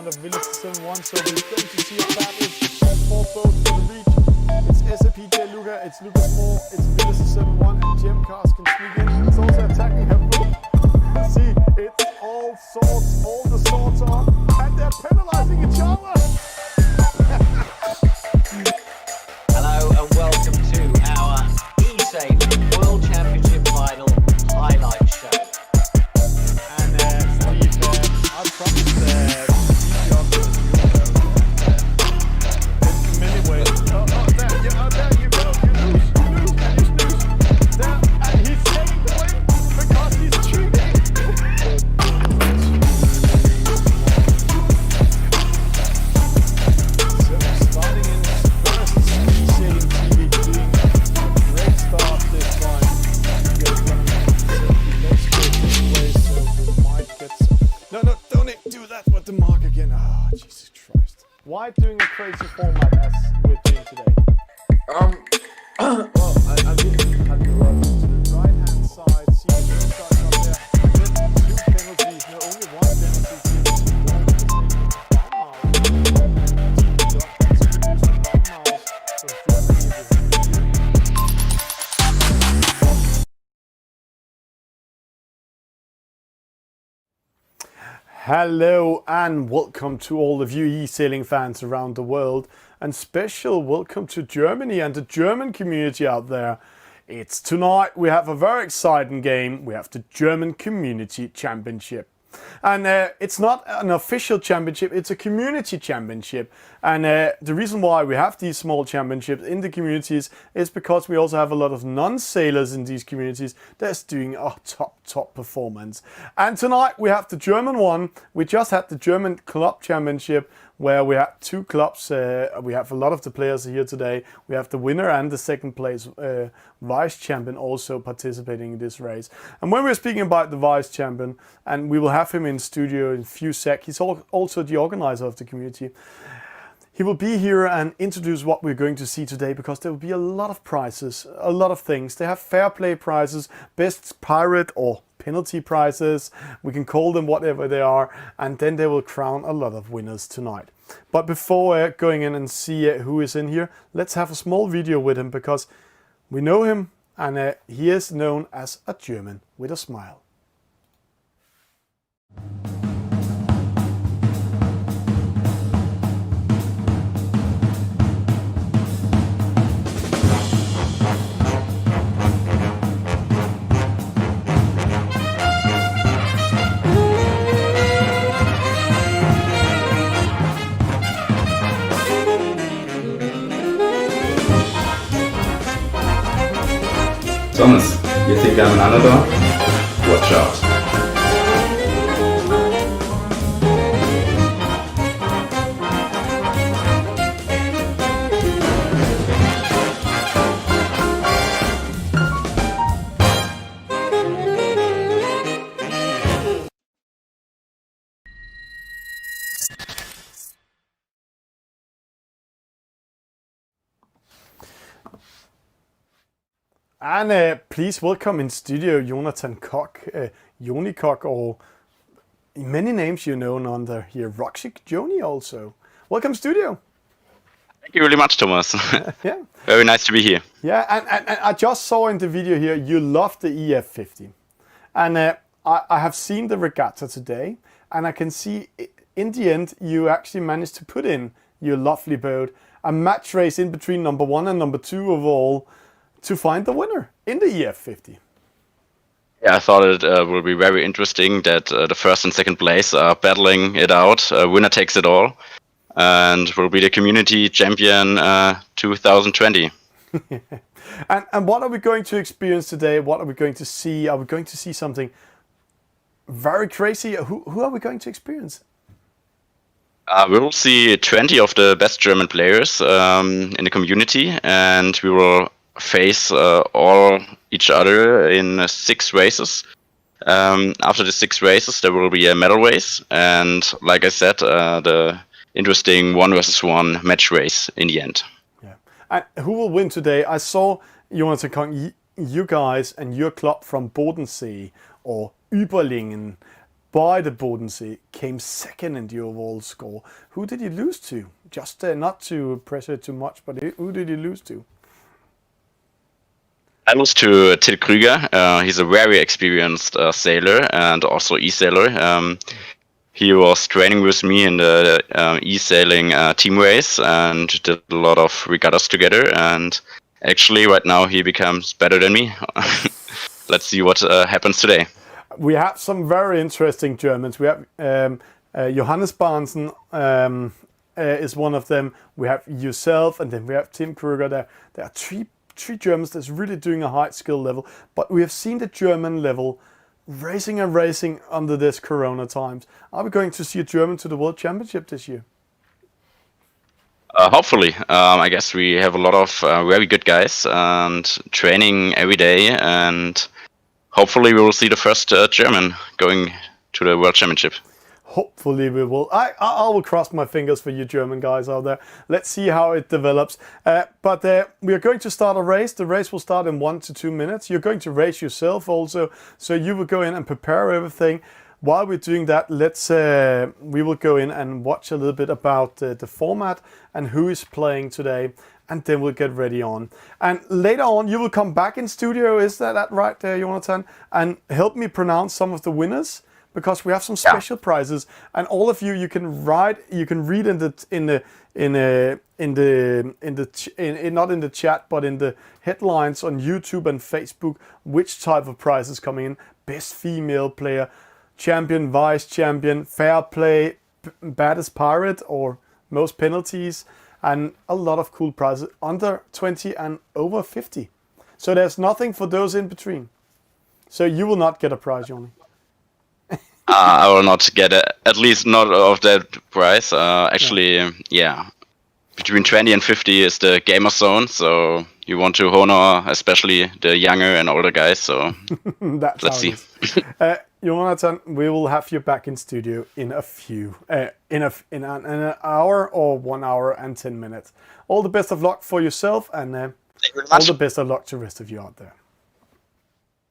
round of Village 7-1, so we're going to see a battle for both for the reach. It's SAPJ Luca, it's Lucas Moore, it's Village 7-1, and Jim Cars can sneak in. It's also attacking her book. See, it's all the swords on, and they're penalizing each other. Hello and welcome to our eSailing World Championship Final highlight show. And Steve, I promised in many ways. There you go. You lose, and you snooze. There, and he's taking the win because he's cheating. So starting in first, eSailing TV doing a great start this time. Let's go this way so the mic gets. No, don't do that with the mark again. Oh, Jesus Christ. Why doing a crazy format as we're doing today? Well, I didn't have the love. To the right hand side, see the two sides up there. And then two penalties, no, only one penalty. Hello and welcome to all of you eSailing fans around the world, and special welcome to Germany and the German community out there. It's tonight we have a very exciting game. We have the German Community Championship. And it's not an official championship, it's a community championship. And the reason why we have these small championships in the communities is because we also have a lot of non-sailors in these communities that's doing a top performance. And tonight we have the German one. We just had the German Club Championship where we had two clubs. We have a lot of the players here today. We have the winner and the second place vice champion also participating in this race. And when we're speaking about the vice champion, and we will have him in studio in a few seconds, he's also the organizer of the community. He will be here and introduce what we're going to see today, because there will be a lot of prizes, a lot of things. They have fair play prizes, best pirate or penalty prizes. We can call them whatever they are, and then they will crown a lot of winners tonight. But before going in and see who is in here, let's have a small video with him, because we know him and he is known as a German with a smile. Thomas, you think I'm an underdog? Watch out. And please welcome in studio Jonathan Koch, Joni Koch, or many names you know under here, Roxic Joni also. Welcome studio. Thank you really much, Thomas. Yeah. Very nice to be here. Yeah, and I just saw in the video here, you love the EF50. And I have seen the regatta today, and I can see in the end, you actually managed to put in your lovely boat, a match race in between number 1 and number 2 of all, to find the winner in the EF50. Yeah, I thought it will be very interesting that the first and second place are battling it out. Winner takes it all, and will be the community champion 2020. And what are we going to experience today? What are we going to see? Are we going to see something very crazy? Who are we going to experience? We will see 20 of the best German players in the community, and we will face all each other in 6 races. After the 6 races, there will be a medal race, and like I said, the interesting 1 versus 1 match race in the end. Yeah. And who will win today? I saw, Jonathan Koch, you guys and your club from Bodensee or Überlingen by the Bodensee, came second in the overall score. Who did you lose to? Just not to pressure too much, but who did you lose to? I lost to Til Krüger. He's a very experienced sailor and also e-sailor. He was training with me in the e-sailing team race and did a lot of regattas together. And actually, right now, he becomes better than me. Let's see what happens today. We have some very interesting Germans. We have Johannes Barnsen is one of them. We have yourself, and then we have Tim Krüger. There are three Germans that's really doing a high skill level. But we have seen the German level racing and racing under this Corona times. Are we going to see a German to the World Championship this year? Hopefully. I guess we have a lot of very good guys and training every day, and hopefully we will see the first German going to the World Championship. Hopefully we will. I will cross my fingers for you German guys out there. Let's see how it develops. But we are going to start a race. The race will start in 1 to 2 minutes. You're going to race yourself also. So you will go in and prepare everything. While we're doing that, we will go in and watch a little bit about the format and who is playing today. And then we'll get ready on. And later on, you will come back in studio. Is that right there, Jonathan? And help me pronounce some of the winners, because we have some special prizes, and all of you can read not in the chat, but in the headlines on YouTube and Facebook, which type of prizes coming in: best female player, champion, vice champion, fair play, baddest pirate, or most penalties, and a lot of cool prizes under 20 and over 50. So there's nothing for those in between. So you will not get a prize, Johnny. I will not get it, at least not of that price. Actually, between 20 and 50 is the gamer zone, so you want to honor especially the younger and older guys. So let's see. Jonathan, we will have you back in studio in a few, in an hour or 1 hour and 10 minutes. All the best of luck for yourself, and all the best of luck to the rest of you out there.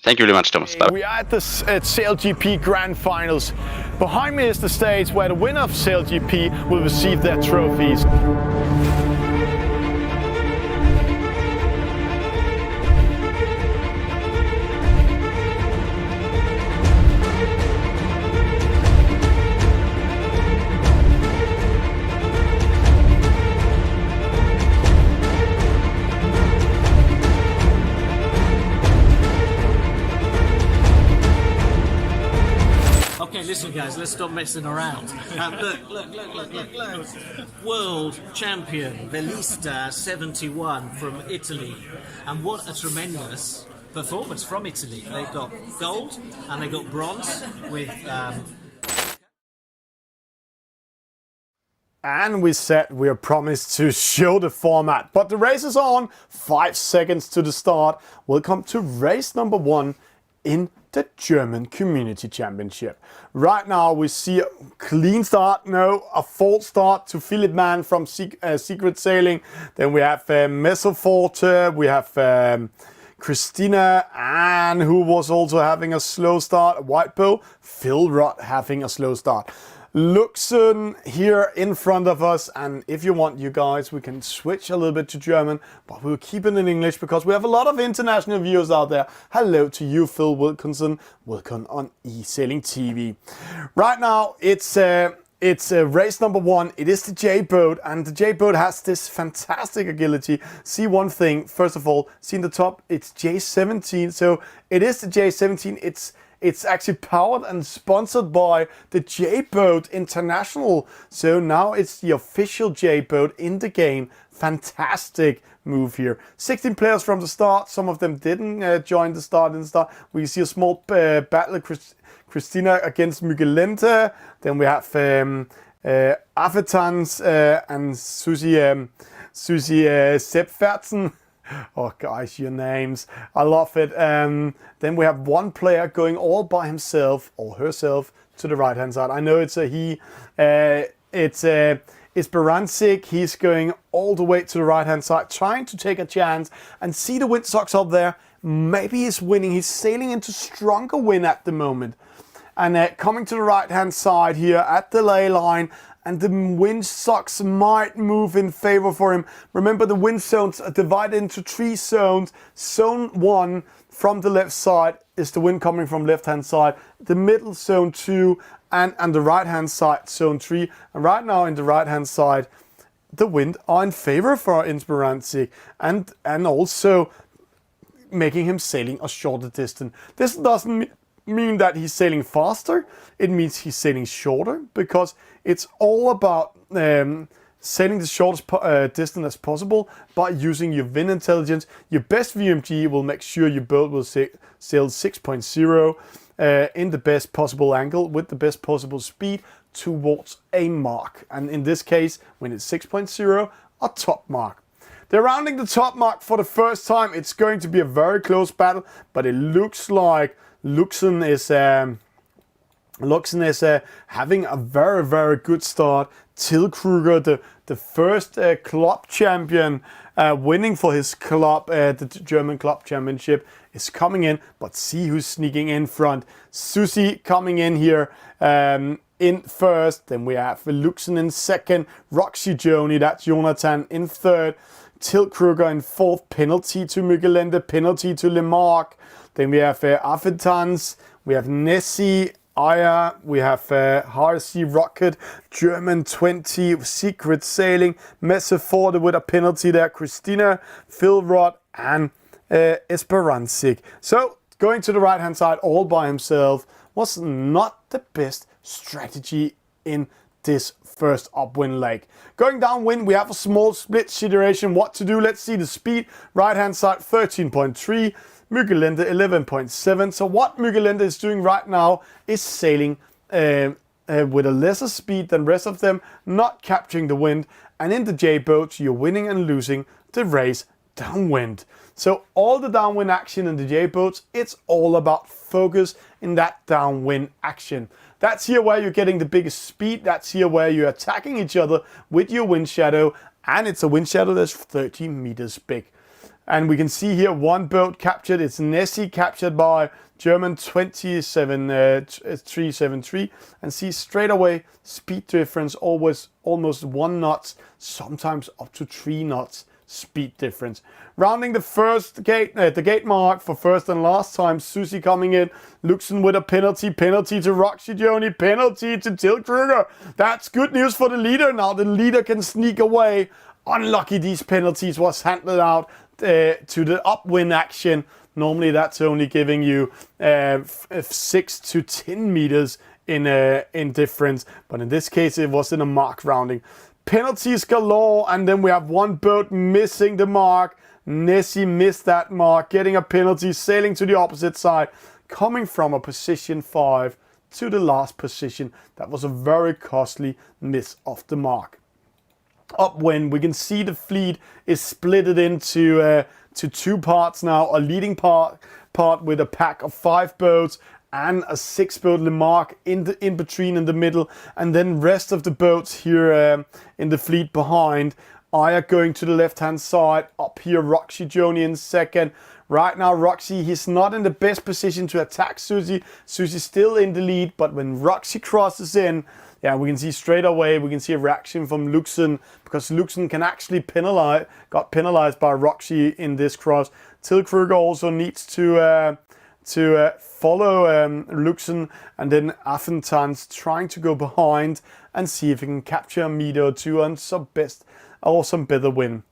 Thank you very much, Thomas. Bye. We are at the SailGP Grand Finals. Behind me is the stage where the winner of SailGP will receive their trophies. Listen, guys, let's stop messing around. Look. World champion, Velista 71 from Italy. And what a tremendous performance from Italy. They got gold and they got bronze with... And we said we are promised to show the format. But the race is on. 5 seconds to the start. Welcome to race number 1 in the German Community Championship. Right now we see a clean start, a false start to Philip Mann from Secret Sailing. Then we have Messerforte, we have Christina Ann, who was also having a slow start. White Bow, Phil Rudd having a slow start. Luxon here in front of us, and if you want, you guys, we can switch a little bit to German, but we'll keep it in English because we have a lot of international viewers out there. Hello to you, Phil Wilkinson. Welcome on eSailing TV. Right now, it's race number 1. It is the J-boat, and the J-boat has this fantastic agility. See one thing, first of all, see in the top, it's J17. So it is the J17. It's actually powered and sponsored by the J-Boat International. So now it's the official J-Boat in the game. Fantastic move here. 16 players from the start. Some of them didn't join the start. We see a small battle. Christina against Mugelente. Then we have Afetans and Susie Sepfertsen. Oh guys, your names. I love it. Then we have one player going all by himself or herself to the right hand side. I know it's a he. It's Barancic. He's going all the way to the right hand side, trying to take a chance and see the windsocks up there. Maybe he's winning. He's sailing into stronger wind at the moment. and coming to the right hand side here at the ley line, and the wind socks might move in favor for him. Remember, the wind zones are divided into 3 zones. Zone 1 from the left side is the wind coming from left hand side, the middle zone 2, and the right hand side zone 3. And right now in the right hand side, the wind are in favor for Esperantic, and also making him sailing a shorter distance. This doesn't mean that he's sailing faster, it means he's sailing shorter, because it's all about sailing the shortest distance as possible by using your wind intelligence. Your best VMG will make sure your boat will sail 6.0 in the best possible angle with the best possible speed towards a mark. And in this case, when it's 6.0, a top mark. They're rounding the top mark for the first time. It's going to be a very close battle, but it looks like Luxon is having a very, very good start. Till Kruger, the first club champion, winning for his club, the German club championship, is coming in. But see who's sneaking in front. Susie coming in here in first. Then we have Luxon in second. Roxy Joni, that's Jonathan, in third. Till Kruger in fourth. Penalty to Mugelende, penalty to Lemarque. Then we have Affetans, we have Nessie, Aya, we have Harsey Rocket, German 20, Secret Sailing, Messeforde with a penalty there, Christina, Philrod, and Esperantic. So going to the right hand side all by himself was not the best strategy in this first upwind leg. Going downwind, we have a small split situation. What to do? Let's see the speed. Right hand side 13.3. Mugelende 11.7. So what Mugelende is doing right now is sailing with a lesser speed than rest of them, not capturing the wind. And in the J boats, you're winning and losing the race downwind. So all the downwind action in the J boats, it's all about focus in that downwind action. That's here where you're getting the biggest speed. That's here where you're attacking each other with your wind shadow. And it's a wind shadow that's 30 meters big. And we can see here one boat captured. It's Nessie, captured by German 27373. And see straight away speed difference, always almost 1 knot, sometimes up to 3 knots speed difference. Rounding the first gate, the gate mark for first and last time. Susie coming in. Luxon with a penalty. Penalty to Roxy Joni. Penalty to Till Kruger. That's good news for the leader. Now the leader can sneak away. Unlucky these penalties was handed out to the upwind action. Normally that's only giving you 6 to 10 meters in difference, but in this case it was in a mark rounding. Penalties galore, and then we have one boat missing the mark. Nessie missed that mark, getting a penalty, sailing to the opposite side, coming from a position 5 to the last position. That was a very costly miss of the mark. Upwind, we can see the fleet is splitted into to 2 parts now. A leading part with a pack of 5 boats and a 6-boat Lemarque in between in the middle, and then rest of the boats here in the fleet behind. Aya going to the left hand side. Up here Roxy Joni in second. Right now Roxy, he's not in the best position to attack Susie. Susie's still in the lead, but when Roxy crosses in, yeah, we can see straight away, we can see a reaction from Luxon, because Luxon can actually got penalized by Roxy in this cross. Till Kruger also needs to follow Luxon, and then Affentanz trying to go behind and see if he can capture a meter or two and some better win.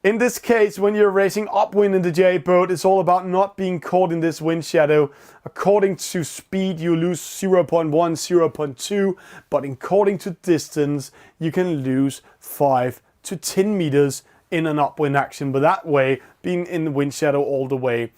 In this case, when you're racing upwind in the J boat, it's all about not being caught in this wind shadow. According to speed, you lose 0.1, 0.2, but according to distance, you can lose 5 to 10 meters in an upwind action, but that way, being in the wind shadow all the way.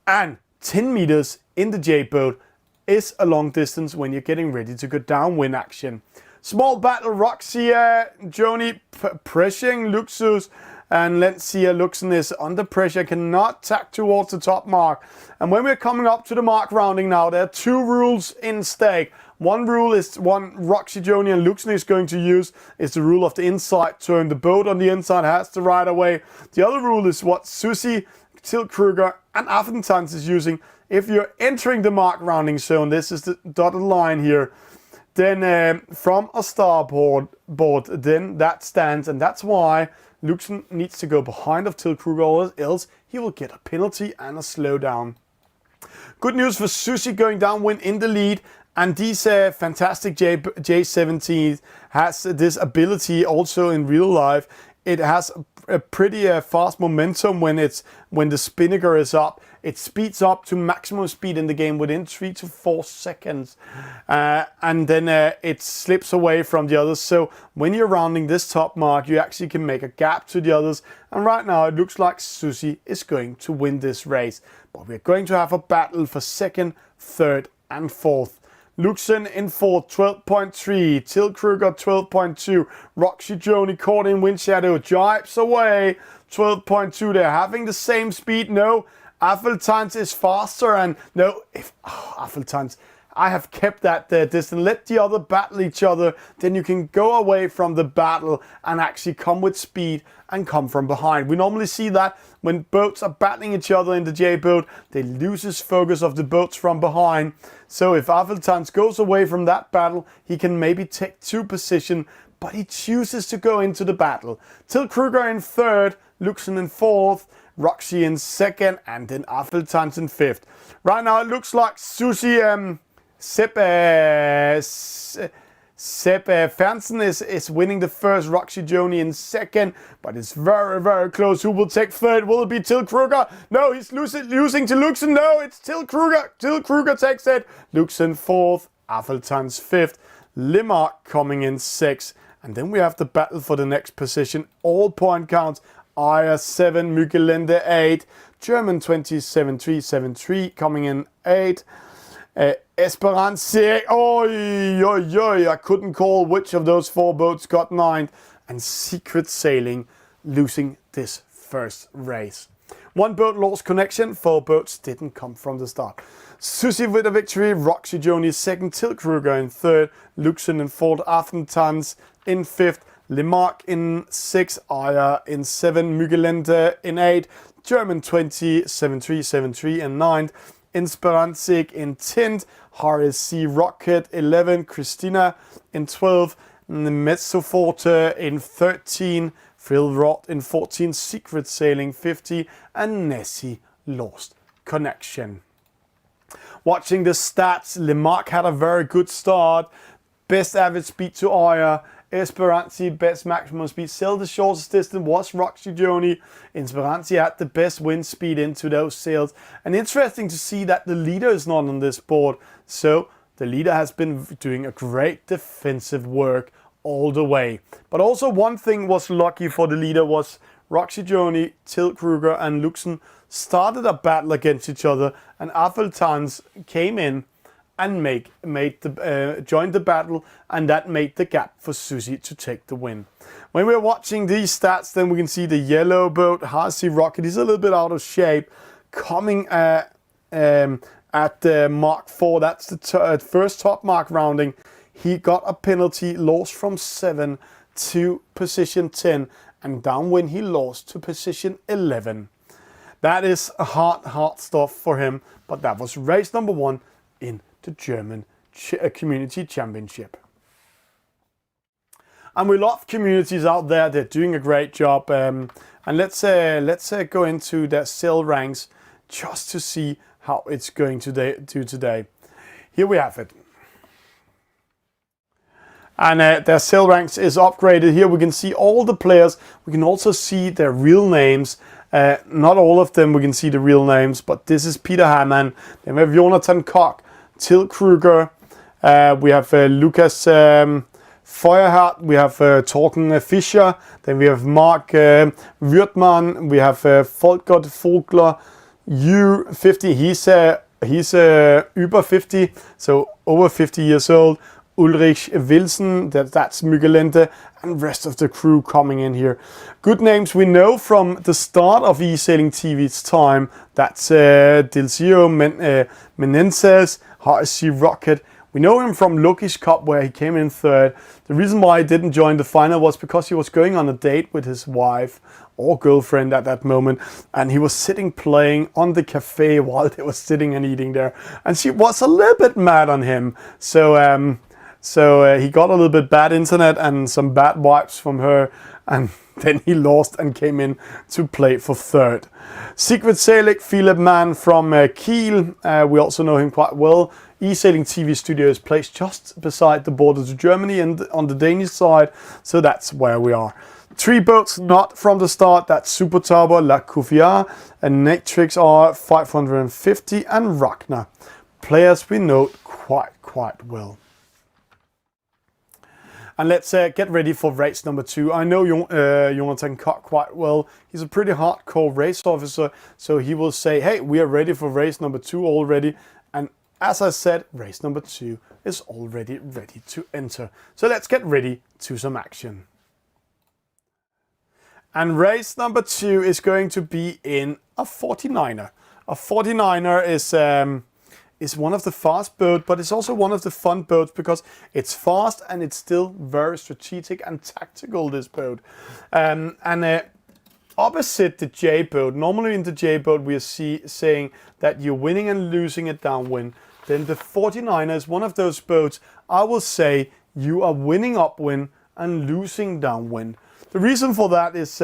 And 10 meters in the J boat is a long distance when you're getting ready to go downwind action. Small battle, Roxy Joni pressuring Luxus. And let's see, Luxon is under pressure, cannot tack towards the top mark. And when we're coming up to the mark rounding now, there are 2 rules in stake. One rule is one Roxy Joni and Luxon is going to use is the rule of the inside turn. The boat on the inside has the right of way. The other rule is what Susie, Till Kruger and Affentanz is using, if you're entering the mark rounding zone, this is the dotted line here, then from a starboard board, then that stands, and that's why Luxen needs to go behind of Till Kruger, or else he will get a penalty and a slowdown. Good news for Susie going downwind in the lead, and these fantastic J17 has this ability also in real life. It has a pretty fast momentum when the spinnaker is up. It speeds up to maximum speed in the game within 3 to 4 seconds, and then it slips away from the others. So when you're rounding this top mark, you actually can make a gap to the others. And right now it looks like Susie is going to win this race. But we're going to have a battle for second, third, and fourth. Luxen in fourth, 12.3. Till Kruger, 12.2. Roxy Joni caught in wind shadow, jibes away, 12.2. They're having the same speed. No, Affentanz is faster, and no, Affentanz, I have kept that distance. Let the other battle each other, then you can go away from the battle and actually come with speed and come from behind. We normally see that when boats are battling each other in the J-boat, they lose his focus of the boats from behind. So if Affentanz goes away from that battle, he can maybe take 2 position, but he chooses to go into the battle. Till Kruger in third, Luxen in fourth, Roxy in second, and then Affentanz in fifth. Right now it looks like Susie, Sepp Fernsen is winning the first, Roxy Joni in second, but it's very, very close. Who will take third? Will it be Till Kruger? No, he's losing to Luxen. No, it's Till Kruger. Till Kruger takes it. Luxen fourth, Affentanz fifth, Limark coming in sixth, and then we have the battle for the next position. All point counts. Aya 7, Mügelende 8, German 27-3-7-3 coming in 8. Esperance, I couldn't call which of those 4 boats got 9. And Secret Sailing losing this first race. 1 boat lost connection, 4 boats didn't come from the start. Susie with a victory, Roxy Joni second, Till Kruger in third, Luxen in fourth, Affentanz in fifth, Limark in 6, Aya in 7, Mügelende in 8, German 27-3-7-3 in 9, Inspiransig in 10, RSC Rocket 11, Christina in 12, Mezzoforte in 13, Phil Roth in 14, Secret Sailing 50, and Nessie lost connection. Watching the stats, Limark had a very good start, best average speed to Aya, Esperanza best maximum speed. Still the shortest distance was Roxy Joni. Esperanza had the best wind speed into those sails. And interesting to see that the leader is not on this board. So the leader has been doing a great defensive work all the way. But also one thing was lucky for the leader was Roxy Joni, Till Kruger and Luxen started a battle against each other, and Affentanz came in and joined the battle, and that made the gap for Susie to take the win. When we're watching these stats, then we can see the yellow boat, RC Rocket, is a little bit out of shape, coming at Mark 4. That's the first top mark rounding. He got a penalty, lost from 7 to position 10, and downwind he lost to position 11. That is hard stuff for him, but that was race number 1 in the German Community Championship. And we love communities out there. They're doing a great job. And let's go into their sail ranks just to see how it's going to do today. Here we have it. And their sail ranks is upgraded. Here we can see all the players. We can also see their real names. Not all of them we can see the real names, but this is Peter Hamann. Then we have Jonathan Koch, Till Kruger, we have Lukas Feuerhardt, we have Torken Fischer, then we have Mark Würtmann, we have Volker Vogler, U50, he's über 50, so over 50 years old. Ulrich Wilson, that's Mügelende, and rest of the crew coming in here. Good names we know from the start of eSailing TV's time. That's Dilcio Menendez, RSC Rocket. We know him from Loki's Cup, where he came in third. The reason why he didn't join the final was because he was going on a date with his wife or girlfriend at that moment, and he was sitting playing on the cafe while they were sitting and eating there, and she was a little bit mad on him. So he got a little bit bad internet and some bad vibes from her, and then he lost and came in to play for third. Sigrid Selig, Philip Mann from Kiel, we also know him quite well. E-Sailing TV studio is placed just beside the border to Germany and on the Danish side, so that's where we are. 3 boats not from the start, that's Super Tauber, La Cuvier, and Natrix R 550 and Ragnar. Players we know quite well. And let's get ready for race number 2. I know Jonathan Koch quite well. He's a pretty hardcore race officer, so he will say, hey, we are ready for race number 2 already. And as I said, race number 2 is already ready to enter. So let's get ready to some action. And race number 2 is going to be in a 49er. A 49er is one of the fast boats, but it's also one of the fun boats because it's fast and it's still very strategic and tactical, this boat. Opposite the J boat, normally in the J boat we are saying that you're winning and losing it downwind. Then the 49er is one of those boats, I will say you are winning upwind and losing downwind. The reason for that is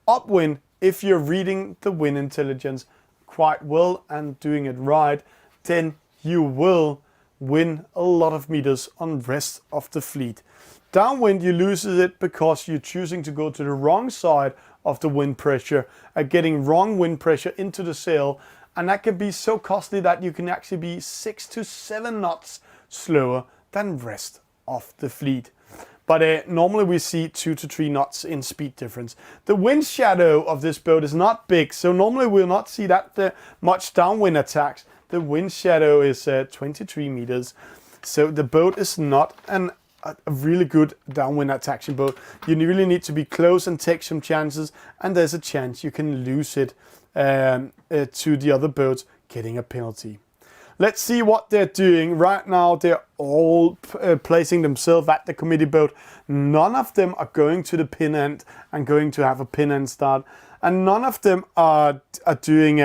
upwind, if you're reading the wind intelligence quite well and doing it right, then you will win a lot of meters on rest of the fleet. Downwind, you lose it because you're choosing to go to the wrong side of the wind pressure and getting wrong wind pressure into the sail, and that can be so costly that you can actually be 6 to 7 knots slower than rest of the fleet. But normally we see 2 to 3 knots in speed difference. The wind shadow of this boat is not big, so normally we'll not see that much downwind attacks. The wind shadow is 23 meters, so the boat is not a really good downwind attack boat. You really need to be close and take some chances, and there's a chance you can lose it to the other boats getting a penalty. Let's see what they're doing. Right now they're all placing themselves at the committee boat. None of them are going to the pin end and going to have a pin end start, and none of them are doing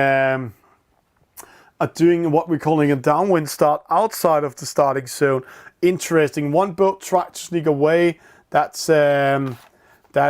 what we're calling a downwind start outside of the starting zone. Interesting. One boat tried to sneak away. That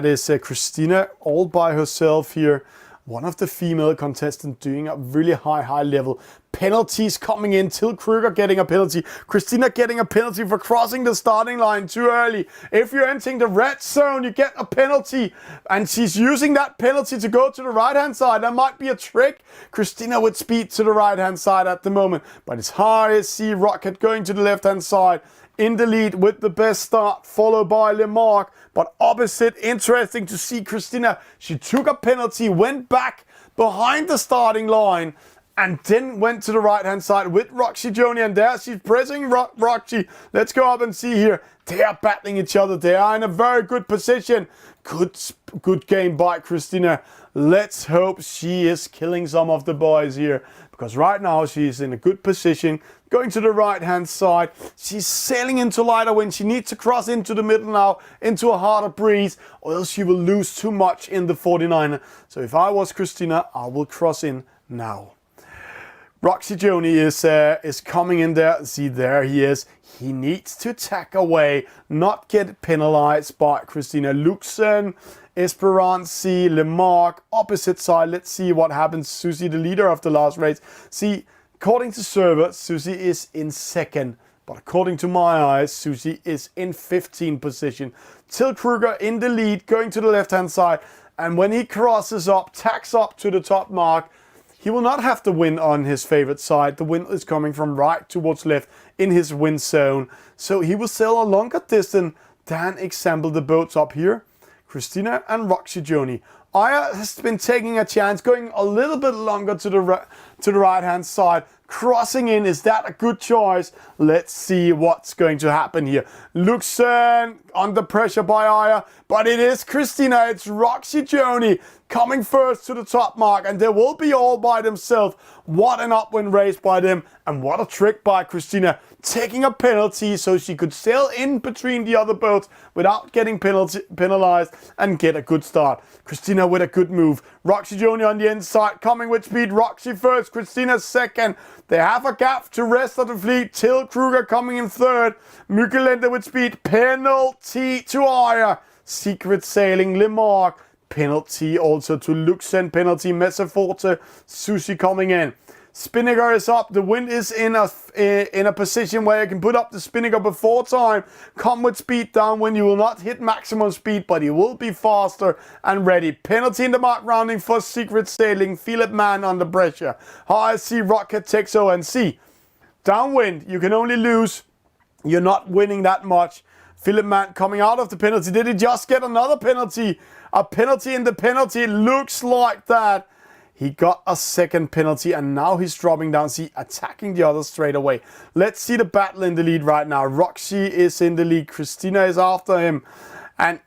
is Christina all by herself here. One of the female contestants doing a really high level. Penalties coming in. Till Kruger getting a penalty. Christina getting a penalty for crossing the starting line too early. If you're entering the red zone, you get a penalty. And she's using that penalty to go to the right-hand side. That might be a trick. Christina with speed to the right-hand side at the moment. But it's high sea rocket going to the left-hand side. In the lead with the best start, followed by Lemarque. But opposite, interesting to see Christina. She took a penalty, went back behind the starting line, and then went to the right-hand side with Roxy Joni. And there she's pressing Roxy. Let's go up and see here. They are battling each other. They are in a very good position. Good game by Christina. Let's hope she is killing some of the boys here, because right now she's in a good position. Going to the right-hand side. She's sailing into lighter wind. She needs to cross into the middle now, into a harder breeze, or else she will lose too much in the 49er. So if I was Christina, I will cross in now. Roxy Joni is coming in there. See, there he is. He needs to tack away, not get penalized by Christina. Luxen, Esperance, Lemarque, opposite side. Let's see what happens. Susie, the leader of the last race. See, according to server, Susie is in second. But according to my eyes, Susie is in 15th position. Till Kruger in the lead, going to the left-hand side. And when he crosses up, tacks up to the top mark, he will not have the wind on his favorite side. The wind is coming from right towards left in his wind zone. So he will sail a longer distance than, example, the boats up here. Christina and Roxy Joni. Aya has been taking a chance, going a little bit longer to the right-hand side crossing in. Is that a good choice? Let's see what's going to happen here. Luxen under pressure by Aya, but it is Christina. It's Roxy Joni coming first to the top mark, and they will be all by themselves. What an upwind race by them, and what a trick by Christina, taking a penalty so she could sail in between the other boats without getting penalized and get a good start. Christina with a good move. Roxy Joni on the inside, coming with speed. Roxy first, Christina second. They have a gap to rest of the fleet. Till Kruger coming in third. Muggelende with speed. Penalty to Aya. Secret sailing Lemark. Penalty also to Luxen. Penalty Messerforte. Sushi coming in. Spinnaker is up. The wind is in a position where you can put up the Spinnaker before time. Come with speed down when you will not hit maximum speed, but you will be faster and ready. Penalty in the mark rounding for Secret Sailing. Philip Mann under pressure. HSC Rocket takes ONC. Downwind, you can only lose. You're not winning that much. Philip Mann coming out of the penalty. Did he just get another penalty? A penalty in the penalty. It looks like that. He got a second penalty, and now he's dropping down. See, attacking the others straight away. Let's see the battle in the lead right now. Roxy is in the lead. Christina is after him. And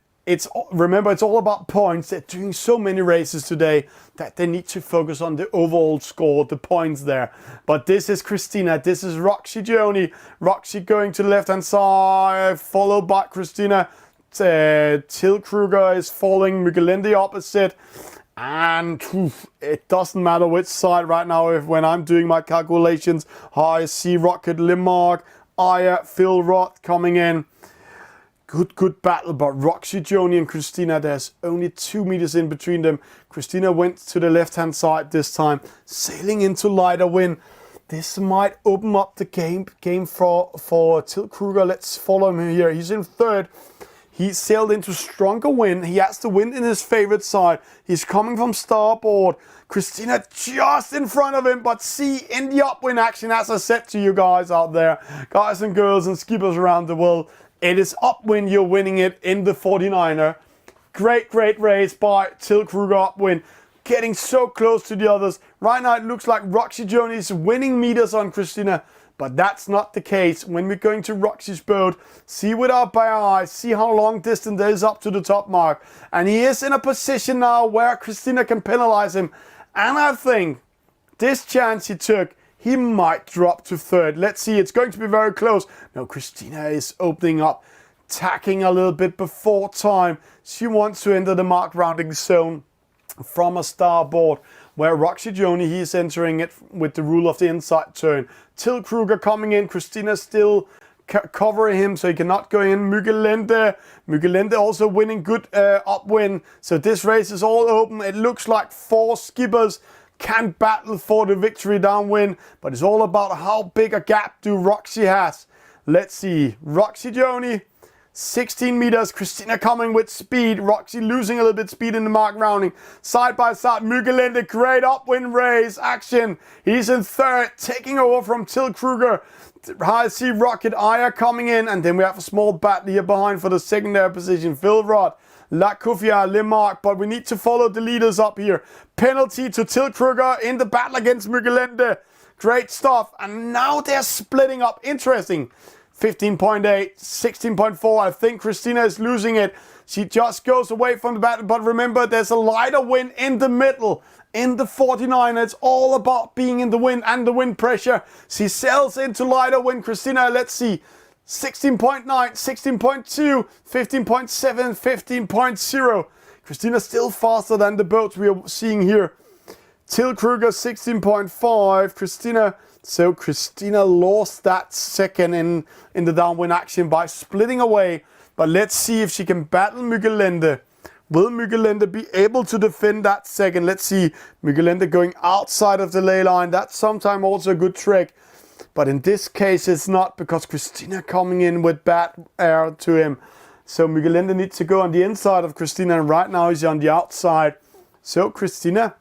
remember, it's all about points. They're doing so many races today that they need to focus on the overall score, the points there. But this is Christina. This is Roxy Joni. Roxy going to the left-hand side, followed by Christina. Till Kruger is following Muggelende opposite. And it doesn't matter which side right now when I'm doing my calculations. HSC Rocket, Limark, Aya, Phil Roth coming in. Good battle, but Roxy Joni and Christina, there's only 2 meters in between them. Christina went to the left-hand side this time, sailing into lighter wind. This might open up the game for Till Kruger. Let's follow him here. He's in third. He sailed into stronger wind. He has the wind in his favorite side. He's coming from starboard. Christina just in front of him, but see, in the upwind action, as I said to you guys out there, guys and girls and skippers around the world, it is upwind. You're winning it in the 49er. Great race by Till Kruger upwind. Getting so close to the others. Right now it looks like Roxy Joni is winning meters on Christina. But that's not the case. When we're going to Roxy's boat, see with our bare eyes, see how long distance there is up to the top mark. And he is in a position now where Christina can penalize him. And I think this chance he took, he might drop to third. Let's see, it's going to be very close. No, Christina is opening up, tacking a little bit before time. She wants to enter the mark rounding zone from a starboard, where Roxy Joni, he's entering it with the rule of the inside turn. Till Kruger coming in. Christina still covering him, so he cannot go in. Muggelende also winning good upwind. So this race is all open. It looks like 4 skippers can battle for the victory downwind, but it's all about how big a gap do Roxy has. Let's see. Roxy Joni, 16 meters. Christina coming with speed. Roxy losing a little bit speed in the mark rounding. Side by side. Muggelende, great upwind race action. He's in third, taking over from Till Kruger. HSC Rocket, Aya coming in. And then we have a small battle here behind for the secondary position. Phil Rod, La Kufia, Lemark. But we need to follow the leaders up here. Penalty to Till Kruger in the battle against Muggelende. Great stuff. And now they're splitting up. Interesting. 15.8, 16.4. I think Christina is losing it. She just goes away from the battle. But remember, there's a lighter wind in the middle. In the 49, it's all about being in the wind and the wind pressure. She sails into lighter wind. Christina, let's see. 16.9, 16.2, 15.7, 15.0. Christina still faster than the boats we are seeing here. Till Kruger 16.5. Christina lost that second in the downwind action by splitting away. But let's see if she can battle Muggelende. Will Muggelende be able to defend that second? Let's see. Muggelende going outside of the ley line. That's sometimes also a good trick. But in this case, it's not, because Christina coming in with bad air to him. So Muggelende needs to go on the inside of Christina. And right now he's on the outside. So Christina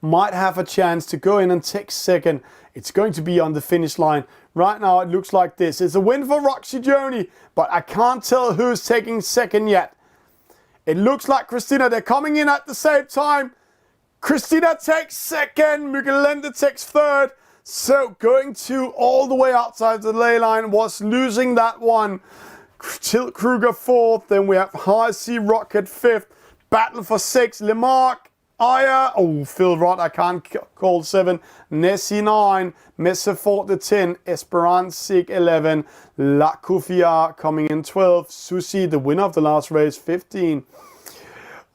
might have a chance to go in and take second. It's going to be on the finish line. Right now it looks like this. It's a win for Roxy Joni, but I can't tell who's taking second yet. It looks like Christina. They're coming in at the same time. Christina takes second. Muggelende takes third. So going to all the way outside the ley line was losing that one. Tilt Kruger 4th, then we have High Sea Rocket 5th, Battle for 6, Lemark, Aya, oh, Phil Rott, I can't call 7, Nessie 9, Messe Forte 10, Esperance Sig 11, La Kufia coming in 12, Susi, the winner of the last race, 15.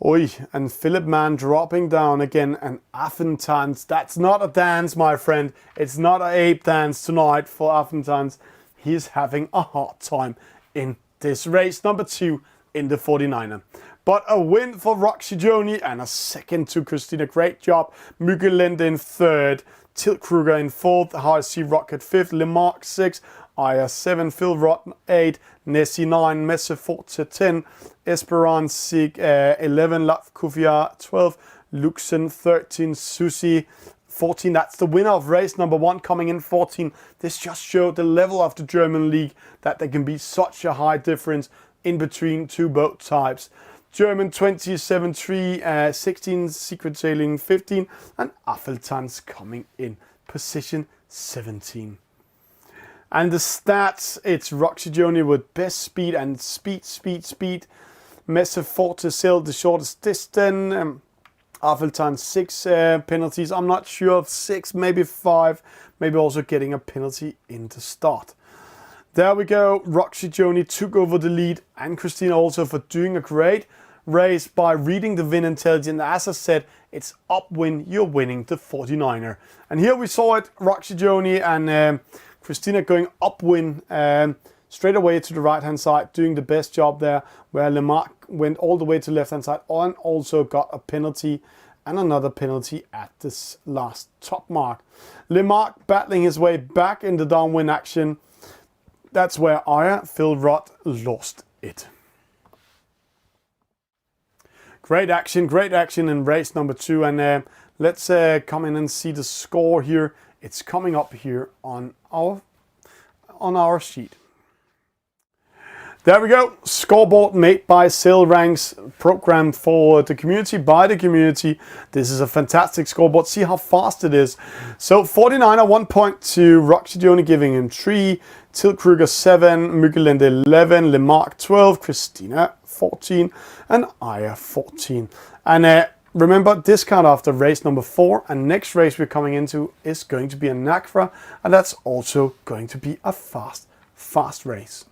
Oi, and Philip Mann dropping down again, and Affentans. That's not a dance, my friend. It's not an ape dance tonight for Affentans. He's having a hard time in this race, number 2 in the 49er. But a win for Roxy Joni and a second to Christina. Great job. Mugelende in 3rd, Tilt Kruger in 4th, High Sea Rocket 5th, Lemark 6th, Aya 7, Phil Rott 8, Nessie 9, Messe Forte 10, Esperance Sig 11, La Kufia 12, Luxen 13, Susi 14. That's the winner of race number 1 coming in 14. This just showed the level of the German league, that there can be such a high difference in between two boat types. German 27-3, 16 Secret Sailing 15, and Affeltanz coming in position 17. And the stats, it's Roxy Joni with best speed and speed. Messe Forte sailed the shortest distance. Affeltanz 6 penalties. I'm not sure of 6, maybe 5. Maybe also getting a penalty in the start. There we go. Roxy Joni took over the lead, and Christina also for doing a great race by reading the wind intelligence. As I said, it's upwind, you're winning the 49er. And here we saw it, Roxy Joni and Christina going upwind straight away to the right hand side, doing the best job there, where Lemark went all the way to the left hand side and also got a penalty and another penalty at this last top mark. Lemark battling his way back in the downwind action. That's where Aya, Phil Rott, lost it. Great action in race number 2, and let's come in and see the score here. It's coming up here on our sheet. There we go. Scoreboard made by Sail Ranks, program for the community, by the community. This is a fantastic scoreboard. See how fast it is. So 49er 1 point to Roxy Joni, giving him 3. Tilt Kruger 7, Mugelende 11, Lemark 12, Christina 14, and Aya 14. And remember, discount after race number 4, and next race we're coming into is going to be a NACRA, and that's also going to be a fast race.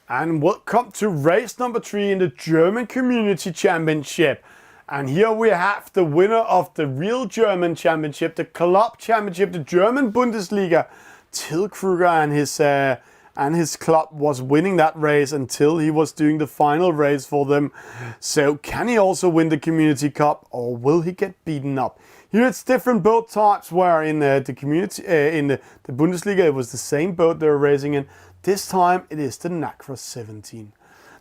And welcome to race number 3 in the German Community Championship. And here we have the winner of the real German Championship, the Club Championship, the German Bundesliga. Till Kruger and his club was winning that race until he was doing the final race for them. So can he also win the Community Cup, or will he get beaten up? Here it's different boat types, where in the community, in the Bundesliga, it was the same boat they were racing in. This time it is the NACRA 17.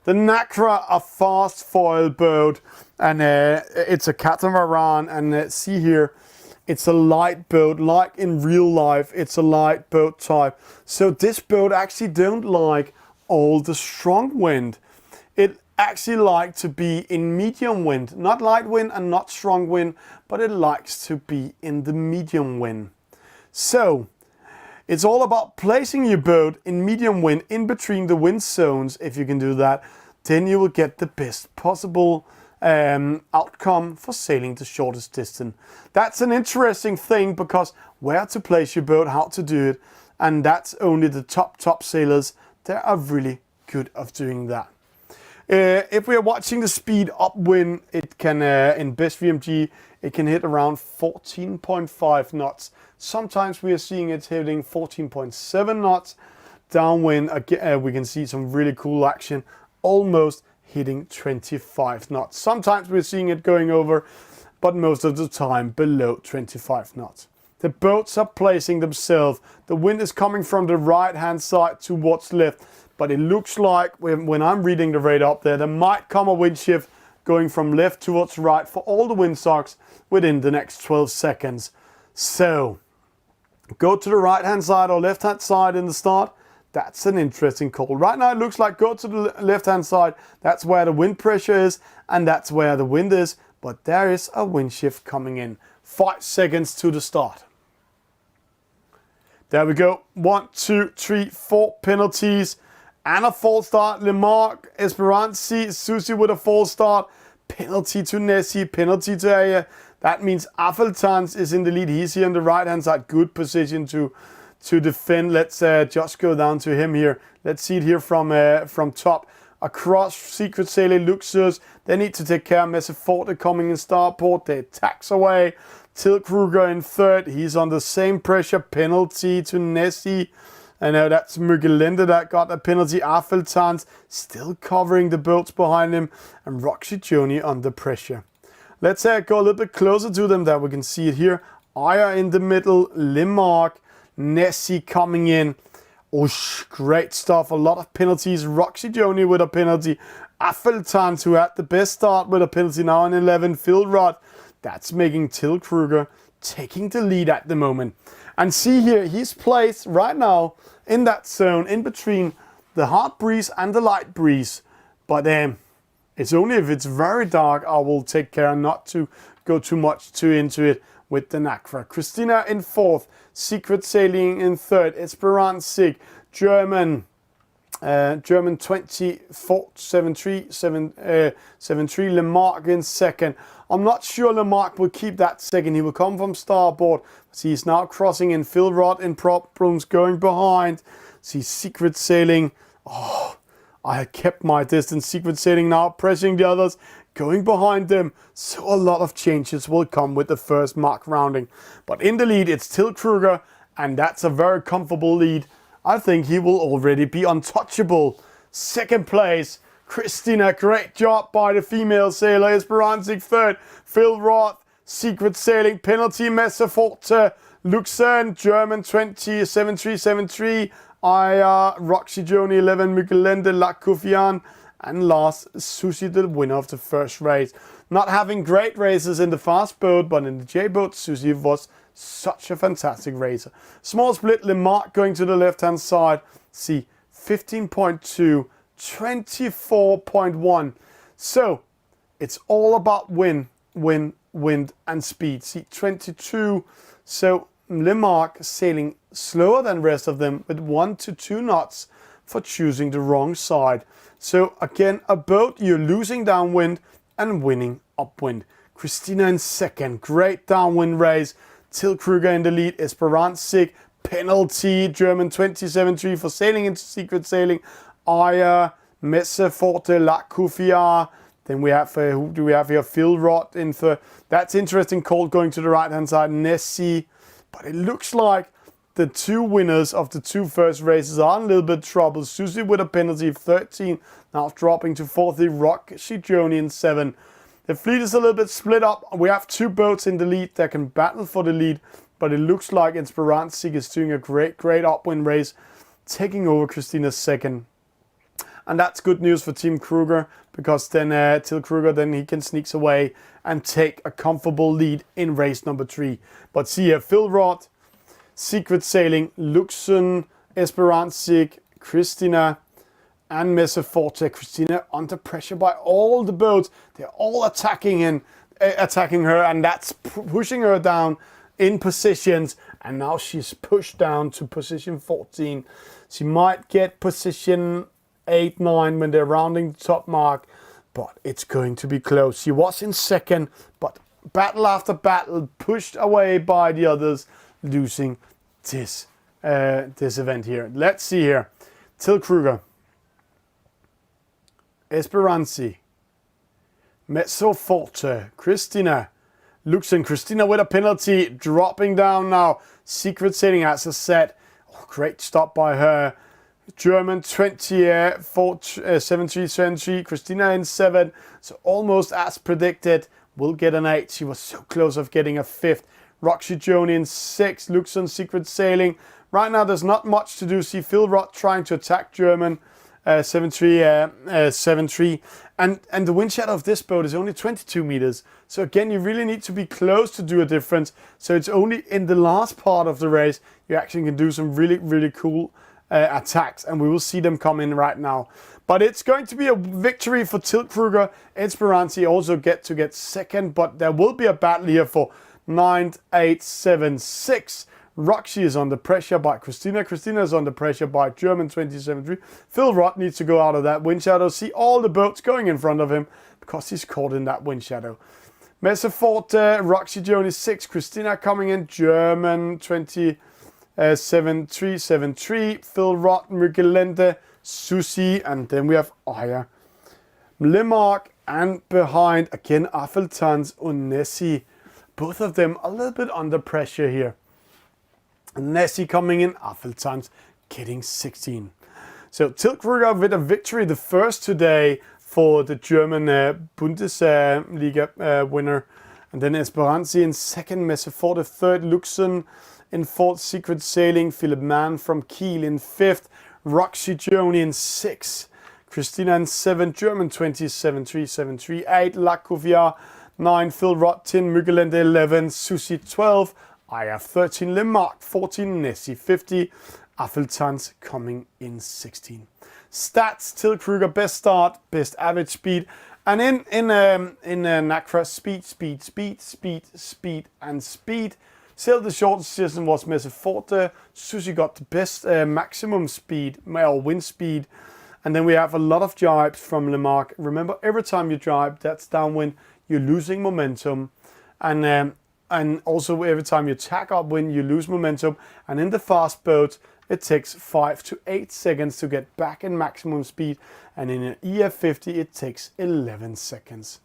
The NACRA, a fast foil boat, and it's a catamaran, and see here, it's a light boat, like in real life, it's a light boat type. So this boat actually don't like all the strong wind. It actually likes to be in medium wind, not light wind and not strong wind, but it likes to be in the medium wind. So it's all about placing your boat in medium wind in between the wind zones. If you can do that, then you will get the best possible outcome for sailing the shortest distance. That's an interesting thing, because where to place your boat, how to do it, and that's only the top sailors that are really good of doing that. If we are watching the speed upwind, it can in best VMG it can hit around 14.5 knots. Sometimes we are seeing it hitting 14.7 knots. Downwind, again, we can see some really cool action, almost hitting 25 knots. Sometimes we're seeing it going over, but most of the time below 25 knots. The boats are placing themselves. The wind is coming from the right-hand side towards left, but it looks like when I'm reading the radar up there might come a wind shift going from left towards right for all the windsocks within the next 12 seconds. So, go to the right-hand side or left-hand side in the start. That's an interesting call. Right now it looks like go to the left-hand side. That's where the wind pressure is, and that's where the wind is. But there is a wind shift coming in. 5 seconds to the start. There we go. 1, 2, 3, 4 penalties. And a false start. Lemarque, Esperanza, Susie with a false start. Penalty to Nessie, penalty to Aya. That means Affeltans is in the lead. He's here on the right-hand side. Good position to defend. Let's just go down to him here. Let's see it here from top. Across Secret Sailing Luxus. They need to take care of Messeforte coming in starport. They attacks away. Till Kruger in third. He's on the same pressure. Penalty to Nessie. I know that's Mugelinde that got a penalty. Affeltans still covering the boats behind him. And Roxy Joni under pressure. Let's go a little bit closer to them. There we can see it here. Aya in the middle. Lemarque. Nessie coming in. Oh, great stuff. A lot of penalties. Roxy Joni with a penalty. Affeltans, who had the best start with a penalty, now in 11. Phil Rod. That's making Till Kruger taking the lead at the moment. And see here, he's placed right now in that zone in between the hard breeze and the light breeze. But it's only if it's very dark I will take care not to go too much into it with the NACRA. Christina in fourth. Secret Sailing in third. Esperanza, German 24, 7-3, 7-3. Lemarque in second. I'm not sure Lemarque will keep that second. He will come from starboard. See, he's now crossing in. Phil Rod in problems going behind. See, Secret Sailing. Oh, I had kept my distance. Secret Sailing now pressing the others, going behind them. So a lot of changes will come with the first mark rounding. But in the lead, it's Till Kruger, and that's a very comfortable lead. I think he will already be untouchable. Second place, Christina. Great job by the female sailor. Esperanza third. Phil Roth. Secret Sailing penalty. Messeforte. Luxern. German 20. 7-3. Aya. Roxy Joni 11. Mugelinde. La Kufian. And last, Susie, the winner of the first race. Not having great races in the fast boat, but in the J boat, Susie was such a fantastic racer. Small split, Lemarque going to the left-hand side. See, 15.2, 24.1. So, it's all about wind, and speed. See, 22. So, Lemarque sailing slower than the rest of them with 1 to 2 knots for choosing the wrong side. So, again, a boat, you're losing downwind and winning upwind. Christina in second. Great downwind race. Till Kruger in the lead. Esperanza, penalty. German 27-3 for sailing into Secret Sailing. Aya, Messeforte, La Kufia. Then we have, who do we have here? Phil Rod in for. That's interesting call going to the right hand side. Nessie. But it looks like the two winners of the two first races are in a little bit of trouble. Susie with a penalty of 13. Now dropping to 40. Roxy Joni in 7. The fleet is a little bit split up. We have two boats in the lead that can battle for the lead, but it looks like Esperanza is doing a great upwind race, taking over Christina's second. And that's good news for Team Kruger, because then Till Kruger, then he can sneak away and take a comfortable lead in race number 3. But see here, Phil Rod, Secret Sailing, Luxon, Esperanza, Christina, and Messeforte. Christina under pressure by all the boats. They're all attacking her, and that's pushing her down in positions. And now she's pushed down to position 14. She might get position 8, 9 when they're rounding the top mark, but it's going to be close. She was in second, but battle after battle, pushed away by the others, losing this event here. Let's see here. Till Kruger, Esperanza, Messeforte, Christina, Luxon. Christina with a penalty, dropping down now. Secret Sailing has a set. Oh, great stop by her. German 20, 4, 7-3, Christina in 7. So almost as predicted. Will get an 8. She was so close of getting a 5th. Roxy Joni in 6. Luxon Secret Sailing. Right now there's not much to do. See Phil Rott trying to attack German 7-3, 7-3. And the wind shadow of this boat is only 22 meters. So again, you really need to be close to do a difference. So it's only in the last part of the race you actually can do some really, really cool attacks. And we will see them come in right now. But it's going to be a victory for Till Kruger. Esperanza also get second. But there will be a battle here for 9, 8, 7, 6. Roxy is under pressure by Christina. Christina is under pressure by German 27-3. Phil Rott needs to go out of that wind shadow. See all the boats going in front of him because he's caught in that wind shadow. Messerforte, Roxy Joni 6. Christina coming in. German 27-3, 7-3. Phil Rott, Muggelende, Susie, and then we have Aya. Lemark, and behind again Affeltans and Nessie. Both of them a little bit under pressure here. Nessie coming in, Affeltans getting 16. So Till Kruger with a victory, the first today for the German Bundesliga winner. And then Esperanza in second, Messerforte third, Luxon in fourth, Secret Sailing, Philip Mann from Kiel in fifth, Roxy Joni in sixth, Christina in 7, German 27-3, 7-3, 8, Lacovia 9, Phil Rott 10, Muggelende 11, Susie 12, I have 13, Lemark 14, Nessie 50, Affeltans coming in 16. Stats, Till Kruger, best start, best average speed, and in NACRA, speed, and speed. Still the shortest season was Messerforte. Susie got the best maximum speed, or wind speed. And then we have a lot of jibes from Lemark. Remember, every time you jibe, that's downwind, you're losing momentum. And also every time you tack upwind, you lose momentum. And in the fast boat, it takes 5 to 8 seconds to get back in maximum speed. And in an EF50, it takes 11 seconds.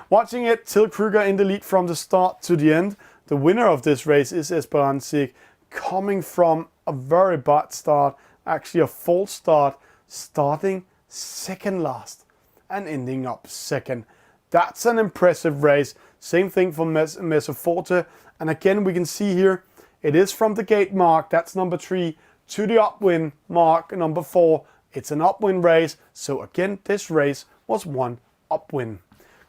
Watching it, Till Kruger in the lead from the start to the end. The winner of this race is Esperanza, coming from a very bad start, actually a false start, starting second last and ending up second. That's an impressive race. Same thing for Messerforte. And again, we can see here, it is from the gate mark, that's number 3, to the upwind mark, number 4. It's an upwind race. So again, this race was one upwind.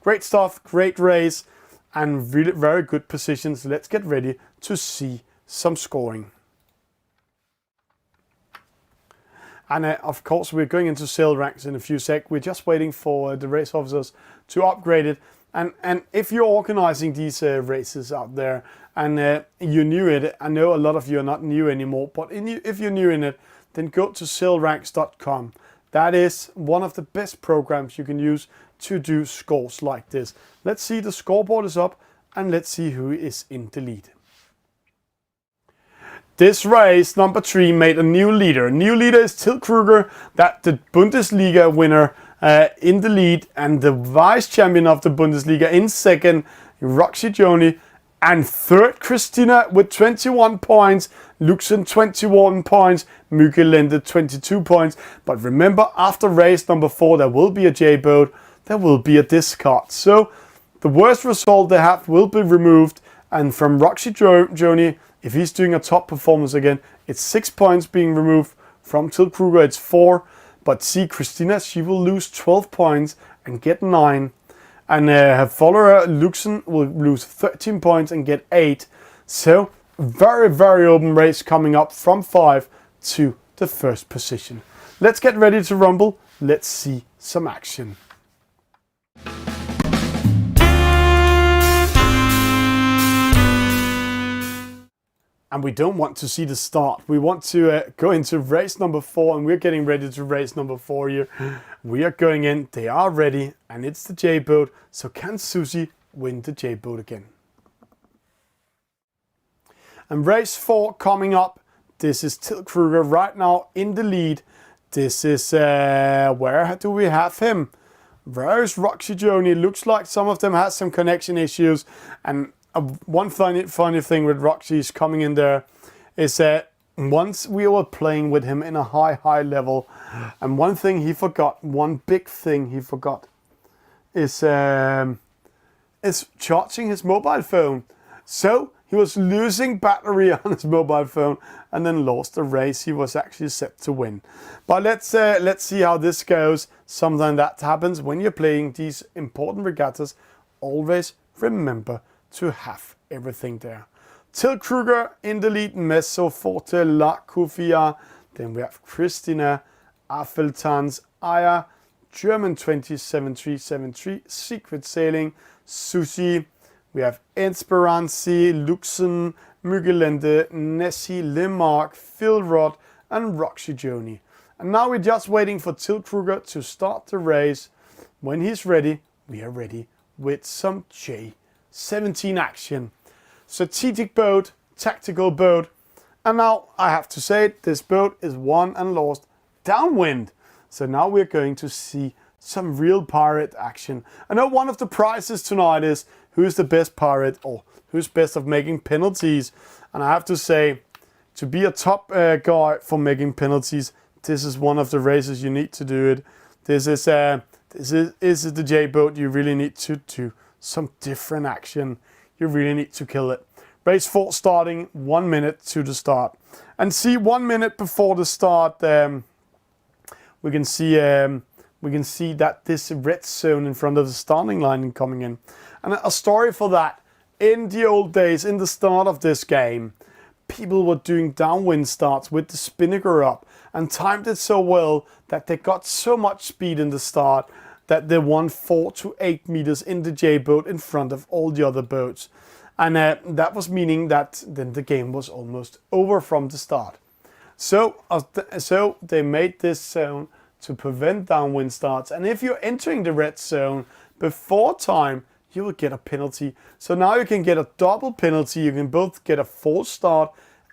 Great stuff, great race, and really very good positions. Let's get ready to see some scoring. And of course, we're going into sail ranks in a few sec. We're just waiting for the race officers to upgrade it. And if you're organizing these races out there and you're new in it, I know a lot of you are not new anymore, but if you're new in it, then go to sailranks.com. That is one of the best programs you can use to do scores like this. Let's see, the scoreboard is up and let's see who is in the lead. This race, number 3, made a new leader. New leader is Till Kruger, that the Bundesliga winner in the lead, and the vice champion of the Bundesliga in second, Roxy Joni, and third, Christina with 21 points, Luxon 21 points, Muggelende 22 points. But remember, after race number 4, there will be a J-boat, there will be a discard. So the worst result they have will be removed, and from Roxy Joni, if he's doing a top performance again, it's 6 points being removed. From Till Kruger, it's 4. But see, Christina, she will lose 12 points and get 9. And her follower, Luxon, will lose 13 points and get 8. So, very, very open race coming up from 5 to the first position. Let's get ready to rumble. Let's see some action. And we don't want to see the start. We want to go into race number 4, and we're getting ready to race number 4 here. We are going in, they are ready, and it's the J-boat. So can Susie win the J-boat again? And race 4 coming up. This is Till Kruger right now in the lead. This is, where do we have him? Where is Roxy Joni? Looks like some of them has some connection issues, and one funny thing with Roxy's coming in there is that once we were playing with him in a high level, and one thing he forgot, one big thing he forgot, is charging his mobile phone. So he was losing battery on his mobile phone and then lost the race he was actually set to win. But let's see how this goes. Something that happens when you're playing these important regattas. Always remember to have everything there. Till Kruger in the lead, Messo Forte, La Kufia. Then we have Christina, Affeltans, Aya, German 27-3-7-3, Secret Sailing, Sushi. We have Esperancy, Luxen, Mugelende, Nessie, Lemark, Phil Rod, and Roxy Joni. And now we're just waiting for Till Kruger to start the race. When he's ready, we are ready with some J17 action. Strategic boat, tactical boat. And now I have to say, this boat is won and lost downwind. So now we're going to see some real pirate action. I know one of the prizes tonight is who's the best pirate or who's best of making penalties. And I have to say, to be a top guy for making penalties, this is one of the races you need to do it. This is the J boat. You really need to do some different action. You really need to kill it. Race 4 starting 1 minute to the start. And see 1 minute before the start, we can see that this red zone in front of the starting line coming in. And a story for that, in the old days, in the start of this game, people were doing downwind starts with the spinnaker up and timed it so well that they got so much speed in the start that they won 4 to 8 meters in the J boat in front of all the other boats. And that was meaning that then the game was almost over from the start. So they made this zone to prevent downwind starts. And if you're entering the red zone before time, you will get a penalty. So now you can get a double penalty. You can both get a false start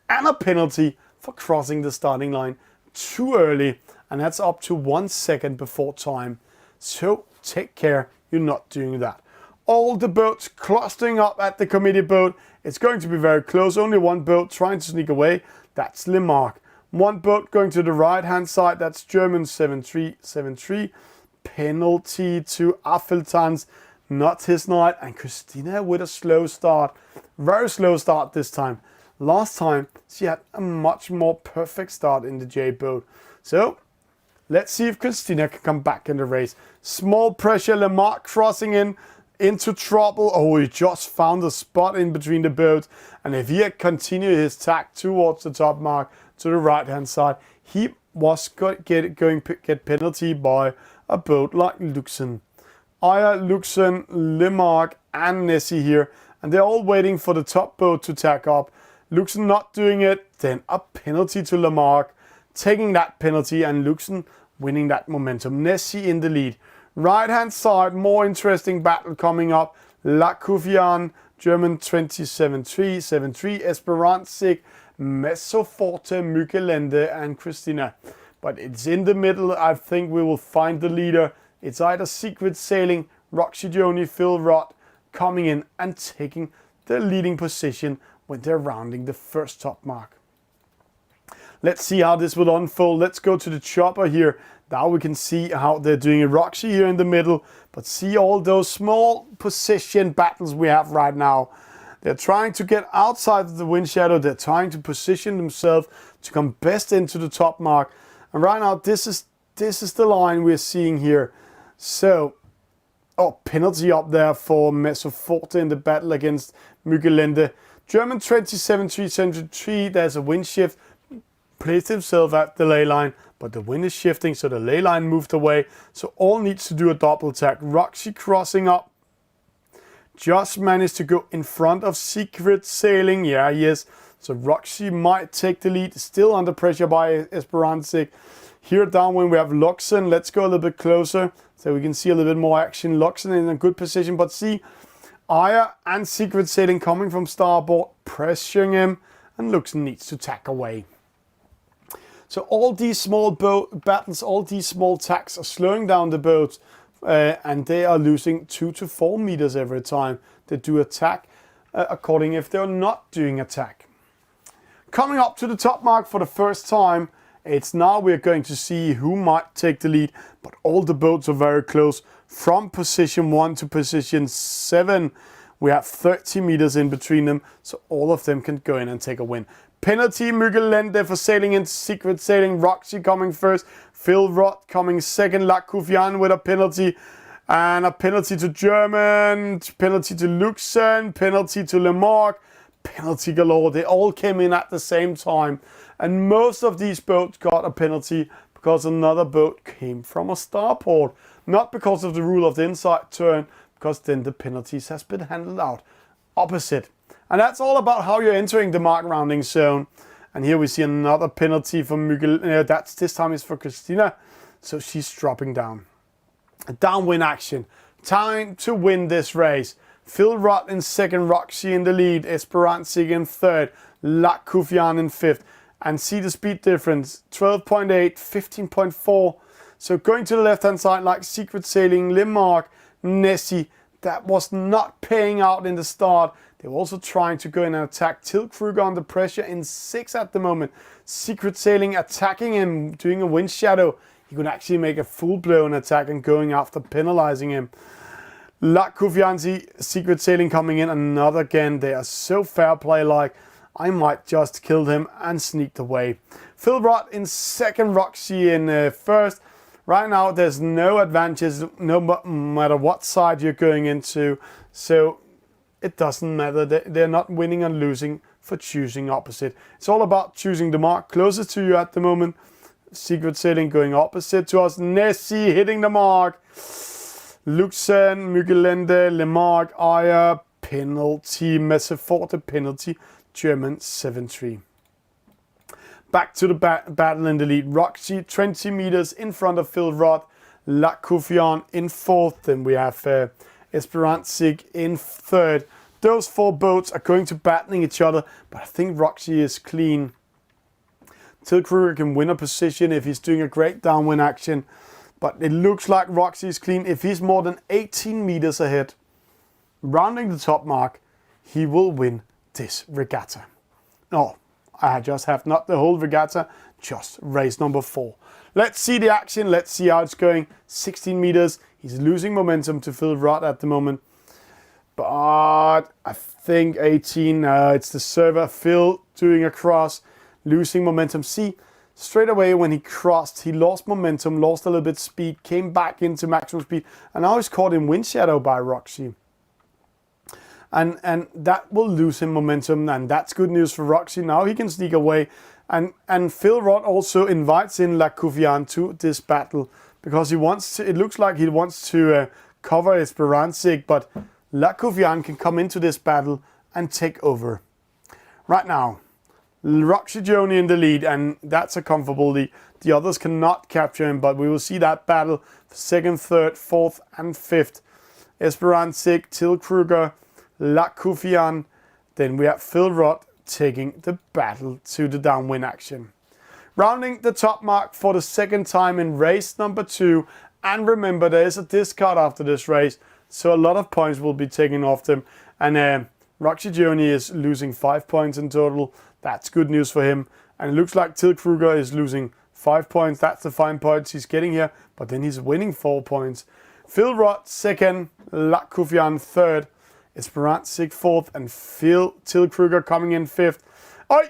and a penalty for crossing the starting line too early. And that's up to 1 second before time. So take care you're not doing that. All the boats clustering up at the committee boat. It's going to be very close. Only one boat trying to sneak away. That's Lemark. One boat going to the right hand side. That's German 7-3-7-3. Penalty to Affeltans. Not his night. And Christina with a slow start. Very slow start this time. Last time she had a much more perfect start in the J boat. So let's see if Christina can come back in the race. Small pressure. Lemark crossing into trouble. Oh, he just found a spot in between the boats. And if he had continued his tack towards the top mark to the right hand side, he was going to get penalty by a boat like Luxen. Aya, Luxen, Lemark and Nessie here. And they're all waiting for the top boat to tack up. Luxen not doing it. Then a penalty to Lemark. Taking that penalty and Luxen winning that momentum. Nessie in the lead. Right hand side, more interesting battle coming up. La Kufian, German 27-3-7-3, Esperanza, Messo Forte, Mugelende and Christina. But it's in the middle. I think we will find the leader. It's either Secret Sailing, Roxy Joni, Phil Rod coming in and taking the leading position when they're rounding the first top mark. Let's see how this will unfold. Let's go to the chopper here. Now we can see how they're doing it. Roxy here in the middle. But see all those small position battles we have right now. They're trying to get outside of the wind shadow. They're trying to position themselves to come best into the top mark. And right now, this is the line we're seeing here. So, penalty up there for Messo Forte in the battle against Mugelende. German 27-3-7-3. There's a wind shift. Placed himself at the ley line, but the wind is shifting, so the ley line moved away. So all needs to do a double tack. Roxy crossing up. Just managed to go in front of Secret Sailing. Yeah, he is. So Roxy might take the lead. Still under pressure by Esperanza. Here downwind we have Luxen. Let's go a little bit closer so we can see a little bit more action. Luxen in a good position, but see Aya and Secret Sailing coming from starboard, pressuring him, and Luxen needs to tack away. So all these small boat battles, all these small tacks are slowing down the boats, and they are losing 2 to 4 meters every time they do attack, according if they're not doing attack. Coming up to the top mark for the first time, it's now we're going to see who might take the lead, but all the boats are very close. From position 1 to position 7, we have 30 meters in between them, so all of them can go in and take a win. Penalty, Mugelende for sailing into secret sailing, Roxy coming first, Phil Roth coming second, La Couvian with a penalty, and a penalty to German, penalty to Luxen, penalty to Lemarque, penalty galore. They all came in at the same time, and most of these boats got a penalty because another boat came from a starport. Not because of the rule of the inside turn, because then the penalties has been handled out opposite. And that's all about how you're entering the mark rounding zone. And here we see another penalty for Miguel. This time is for Christina, so she's dropping down. A downwind action. Time to win this race. Phil Roth in second, Roxy in the lead, Esperanza in third, La Couvian in fifth. And see the speed difference, 12.8, 15.4. So going to the left-hand side like Secret Sailing, Lemarque, Nessie, that was not paying out in the start. They were also trying to go in and attack Till Kruger under pressure in 6 at the moment. Secret Sailing attacking him, doing a wind shadow. He could actually make a full-blown attack and going after penalizing him. La Couvian, Secret Sailing coming in, another again. They are so fair play-like. I might just kill him and sneaked away. Phil Roth in second, Roxy in first. Right now, there's no advantage, no matter what side you're going into. So it doesn't matter. They're not winning and losing for choosing opposite. It's all about choosing the mark closest to you at the moment. Secret Sailing going opposite to us. Nessie hitting the mark. Luxen, Mugelende, Lemarque, Aya, penalty. Messeforte, penalty. German 7-3. Back to the battle in the lead. Roxy 20 meters in front of Phil Roth. La Couvian in fourth. Then we have Esperanza in third. Those 4 boats are going to battling each other, but I think Roxy is clean. Till Kruger can win a position if he's doing a great downwind action, but it looks like Roxy is clean. If he's more than 18 meters ahead, rounding the top mark, he will win this regatta. No, I just have not the whole regatta, just race number 4. Let's see the action. Let's see how it's going. 16 meters. He's losing momentum to Phil Roth at the moment. But I think 18. It's the server. Phil doing a cross. Losing momentum. See, straight away when he crossed, he lost momentum, lost a little bit speed, came back into maximum speed. And now he's caught in wind shadow by Roxy. And that will lose him momentum, and that's good news for Roxy. Now he can sneak away, and Phil Roth also invites in La Couvian to this battle because he wants to. It looks like he wants to cover Esperanza, but La Couvian can come into this battle and take over. Right now, Roxy Joni in the lead, and that's a comfortable lead. The others cannot capture him, but we will see that battle for second, third, fourth, and fifth. Esperanza, Till Kruger, La Couvian. Then we have Phil Roth taking the battle to the downwind action. Rounding the top mark for the second time in race number 2. And remember, there is a discard after this race, so a lot of points will be taken off them. And Roxy Joni is losing 5 points in total. That's good news for him. And it looks like Till Kruger is losing 5 points. That's the 5 points he's getting here. But then he's winning 4 points. Phil Roth second, La Couvian third, Esperanza fourth, and Till Kruger coming in fifth. Oh,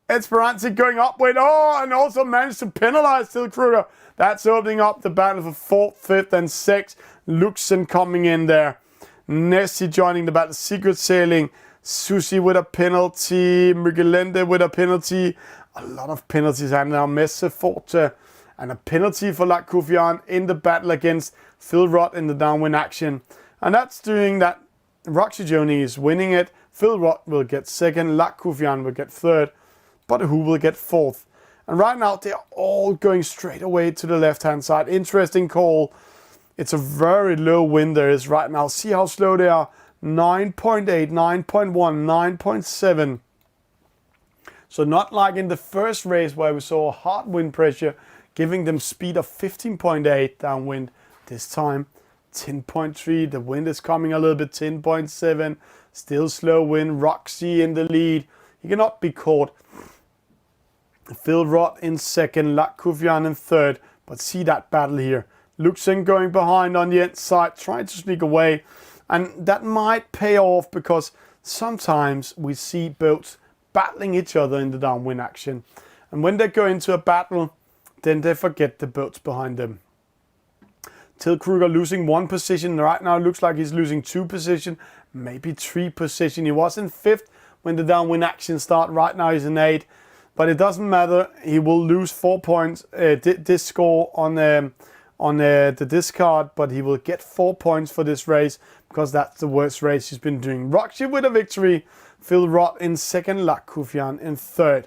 Esperanza going upwind. Oh, and also managed to penalize Till Kruger. That's opening up the battle for fourth, fifth, and sixth. Luxen coming in there. Nessie joining the battle. Secret Sailing. Susie with a penalty. Mugelende with a penalty. A lot of penalties. And now Messeforte. And a penalty for La Couvian in the battle against Phil Roth in the downwind action. And that's doing that. Roxy Joni is winning it. Phil Roth will get second. La Couvian will get third. But who will get fourth? And right now they're all going straight away to the left-hand side. Interesting call. It's a very low wind there is right now. See how slow they are. 9.8, 9.1, 9.7. So not like in the first race where we saw hard wind pressure giving them speed of 15.8 downwind. This time 10.3. The wind is coming a little bit. 10.7. Still slow wind. Roxy in the lead. He cannot be caught. Phil Rott in second, Lakovian in third. But see that battle here. Luxen going behind on the inside, trying to sneak away. And that might pay off because sometimes we see boats battling each other in the downwind action. And when they go into a battle, then they forget the boats behind them. Till Kruger losing 1 position. Right now it looks like he's losing 2 position, maybe 3 position. He was in 5th when the downwind action started. Right now he's in 8. But it doesn't matter. He will lose 4 points. This score on the discard, but he will get 4 points for this race because that's the worst race he's been doing. Roxy with a victory. Phil Rott in second, Lakovian in third.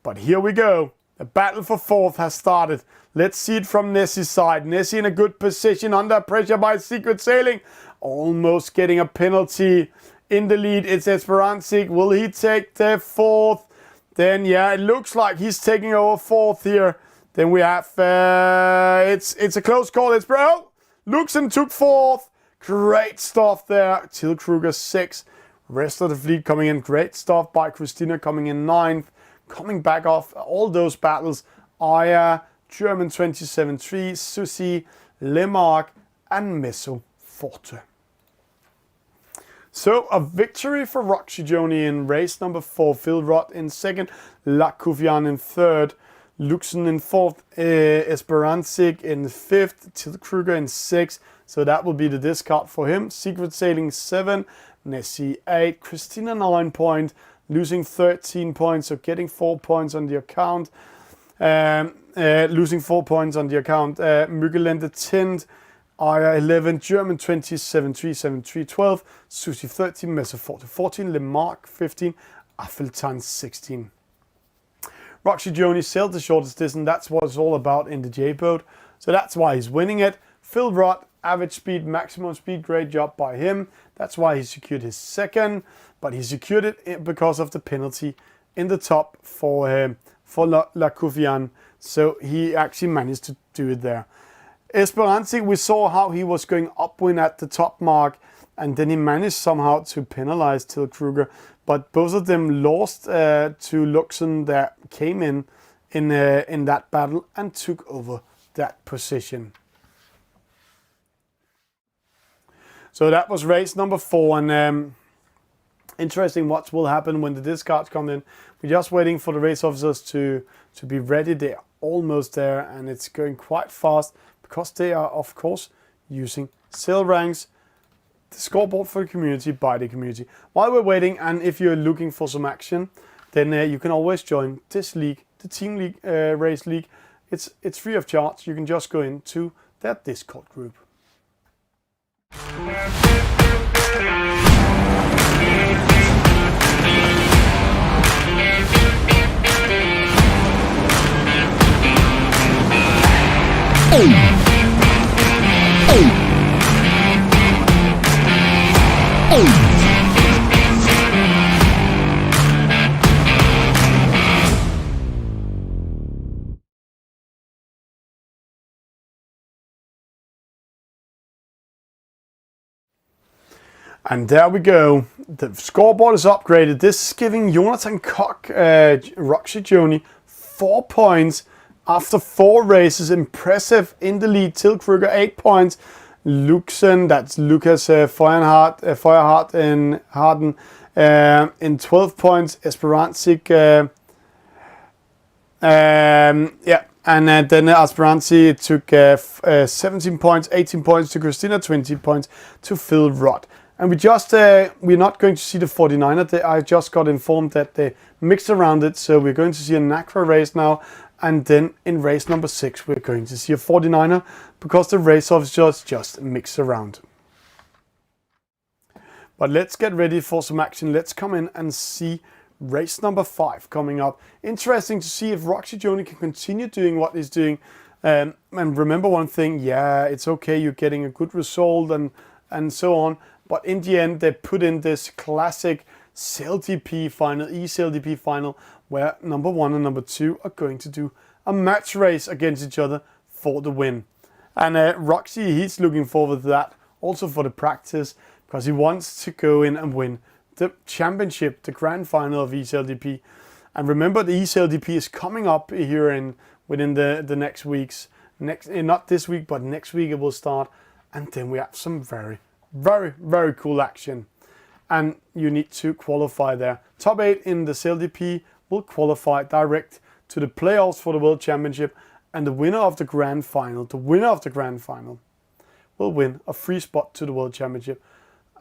But here we go. The battle for 4th has started. Let's see it from Nessie's side. Nessie in a good position, under pressure by Secret Sailing. Almost getting a penalty. In the lead, it's Esperantic. Will he take the 4th? Then, yeah, it looks like he's taking over 4th here. Then we have, it's a close call. It's Luxen took 4th. Great stuff there. Till Kruger 6th. Rest of the fleet coming in. Great stuff by Christina coming in 9th. Coming back off all those battles. Aya, German 27-3, Susie, Lemark, and Meso Forte. So a victory for Roxy Joni in race number 4. Phil Rott in second, Lakovian in third, Luxen in 4th, Esperantic in 5th, Till Kruger in 6th. So that will be the discard for him. Secret Sailing 7, Nessie 8, Christina 9 points, losing 13 points, so getting 4 points on the account. Losing 4 points on the account. Mügelende 10th, Aya 11, German 27-3, 7-3, 12, Susie 13, Messer 14, Lemark 15, Affeltan 16. Roxy Joni sailed the shortest distance. That's what it's all about in the J-boat. So that's why he's winning it. Phil Rott, average speed, maximum speed, great job by him. That's why he secured his second. But he secured it because of the penalty in the top for Lakovian. So he actually managed to do it there. Esperantic, we saw how he was going upwind at the top mark, and then he managed somehow to penalize Till Kruger. But both of them lost to Luxen that came in that battle and took over that position. So that was race number 4, and interesting what will happen when the discards come in. We're just waiting for the race officers to be ready. They're almost there, and it's going quite fast because they are, of course, using sail ranks, the scoreboard for the community, by the community. While we're waiting, and if you're looking for some action, then you can always join this league, the Team League Race League. It's free of charge. You can just go into that Discord group. And there we go. The scoreboard is upgraded. This is giving Jonathan Koch, Roxy Joni, 4 points after 4 races. Impressive in the lead. Till Kruger 8 points. Luxen, that's Lucas Feuerhardt in Harden in 12 points. Esperantic, yeah. And then Esperanci took 17 points, 18 points to Christina, 20 points to Phil Rott. And we're not going to see the 49er. I just got informed that they mixed around it. So we're going to see a NACRA race now. And then in race number 6, we're going to see a 49er because the race officers just mix around. But let's get ready for some action. Let's come in and see race number 5 coming up. Interesting to see if Roxy Joni can continue doing what he's doing. And remember one thing, yeah, it's okay, you're getting a good result and so on. But in the end, they put in this classic SailDP final, eSailDP final, where number 1 and number 2 are going to do a match race against each other for the win. And Roxy, he's looking forward to that, also for the practice, because he wants to go in and win the championship, the grand final of eSailDP. And remember, the ECLDP is coming up here within the next weeks. Not this week, but next week it will start. And then we have some very, very, very cool action. And you need to qualify there. Top 8 in the CLDP will qualify direct to the playoffs for the World Championship. And the winner of the Grand Final, will win a free spot to the World Championship.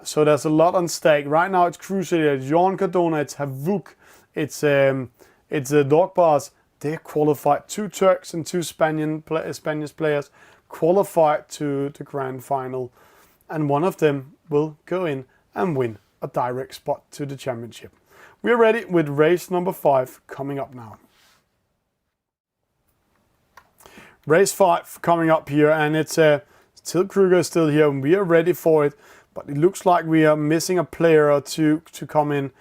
So there's a lot on stake. Right now it's Crucial, it's Jon Cardona, it's Havuk, it's Dog Bars. They qualified. 2 Turks and 2 Spanish players qualified to the Grand Final. And one of them will go in and win a direct spot to the championship. We're ready with race number 5 coming up now. Race 5 coming up here, and it's Till Kruger is still here, and we are ready for it. But it looks like we are missing a player or two to come in.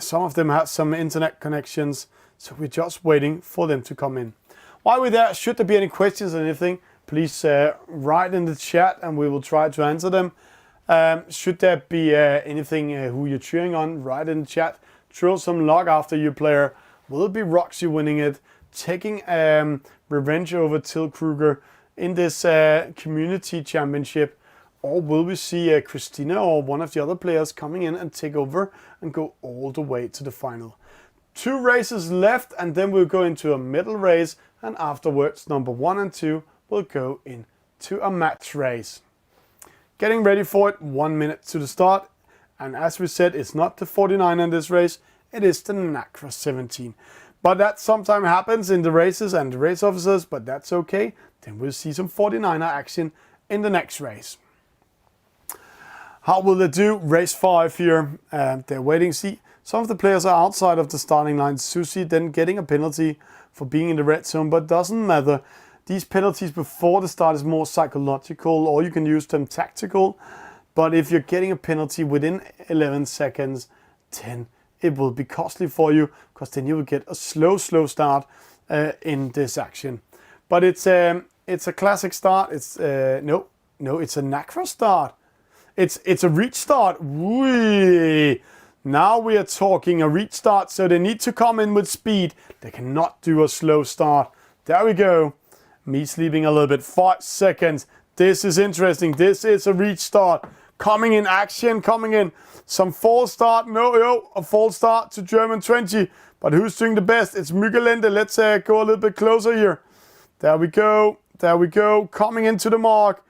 Some of them have some internet connections, so we're just waiting for them to come in. While we're there, should there be any questions or anything, please write in the chat and we will try to answer them. Should there be anything who you're cheering on, write in the chat. Throw some luck after your player. Will it be Roxy winning it, taking revenge over Till Kruger in this community championship? Or will we see Christina or one of the other players coming in and take over and go all the way to the final? 2 races left, and then we'll go into a middle race, and afterwards number 1 and 2 will go into a match race. Getting ready for it, 1 minute to the start. And as we said, it's not the 49 in this race, it is the NACRA 17. But that sometimes happens in the races and the race officers, but that's okay. Then we'll see some 49er action in the next race. How will they do? Race 5 here. They're waiting. See, some of the players are outside of the starting line. Susie then getting a penalty for being in the red zone, but doesn't matter. These penalties before the start is more psychological, or you can use them tactical. But if you're getting a penalty within 11 seconds, then it will be costly for you, because then you will get a slow start in this action. But it's a classic start. It's no, it's a NACRA start. It's a reach start. Whee! Now we are talking a reach start, so they need to come in with speed. They cannot do a slow start. There we go. Me sleeping a little bit. 5 seconds. This is interesting. This is a reach start. Coming in action, coming in. Some false start. No, a false start to German 20. But who's doing the best? It's Mügelende. Let's go a little bit closer here. There we go. There we go. Coming into the mark.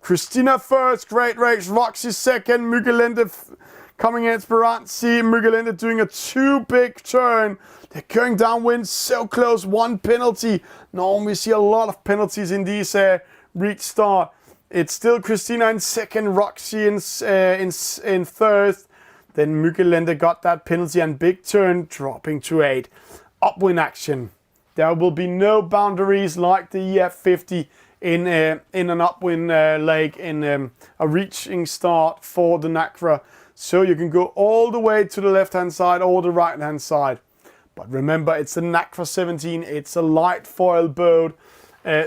Christina first. Great race. Roxy second. Mügelende coming in. Speranzi. Mügelende doing a 2 big turn. They're going downwind. So close. 1 penalty. Normally we see a lot of penalties in these reach start. It's still Christina in second, Roxy in third. Then Mügelende got that penalty and big turn, dropping to 8. Upwind action. There will be no boundaries like the EF50 in an upwind leg in a reaching start for the NACRA. So you can go all the way to the left-hand side or the right-hand side. But remember, it's the NACRA 17. It's a light foil boat.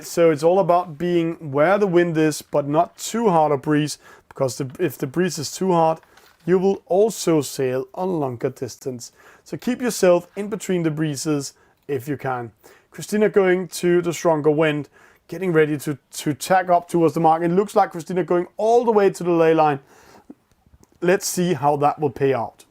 So it's all about being where the wind is, but not too hard a breeze, because if the breeze is too hard, you will also sail a longer distance. So keep yourself in between the breezes if you can. Christina going to the stronger wind, getting ready to tack up towards the mark. It looks like Christina going all the way to the ley line. Let's see how that will pay out.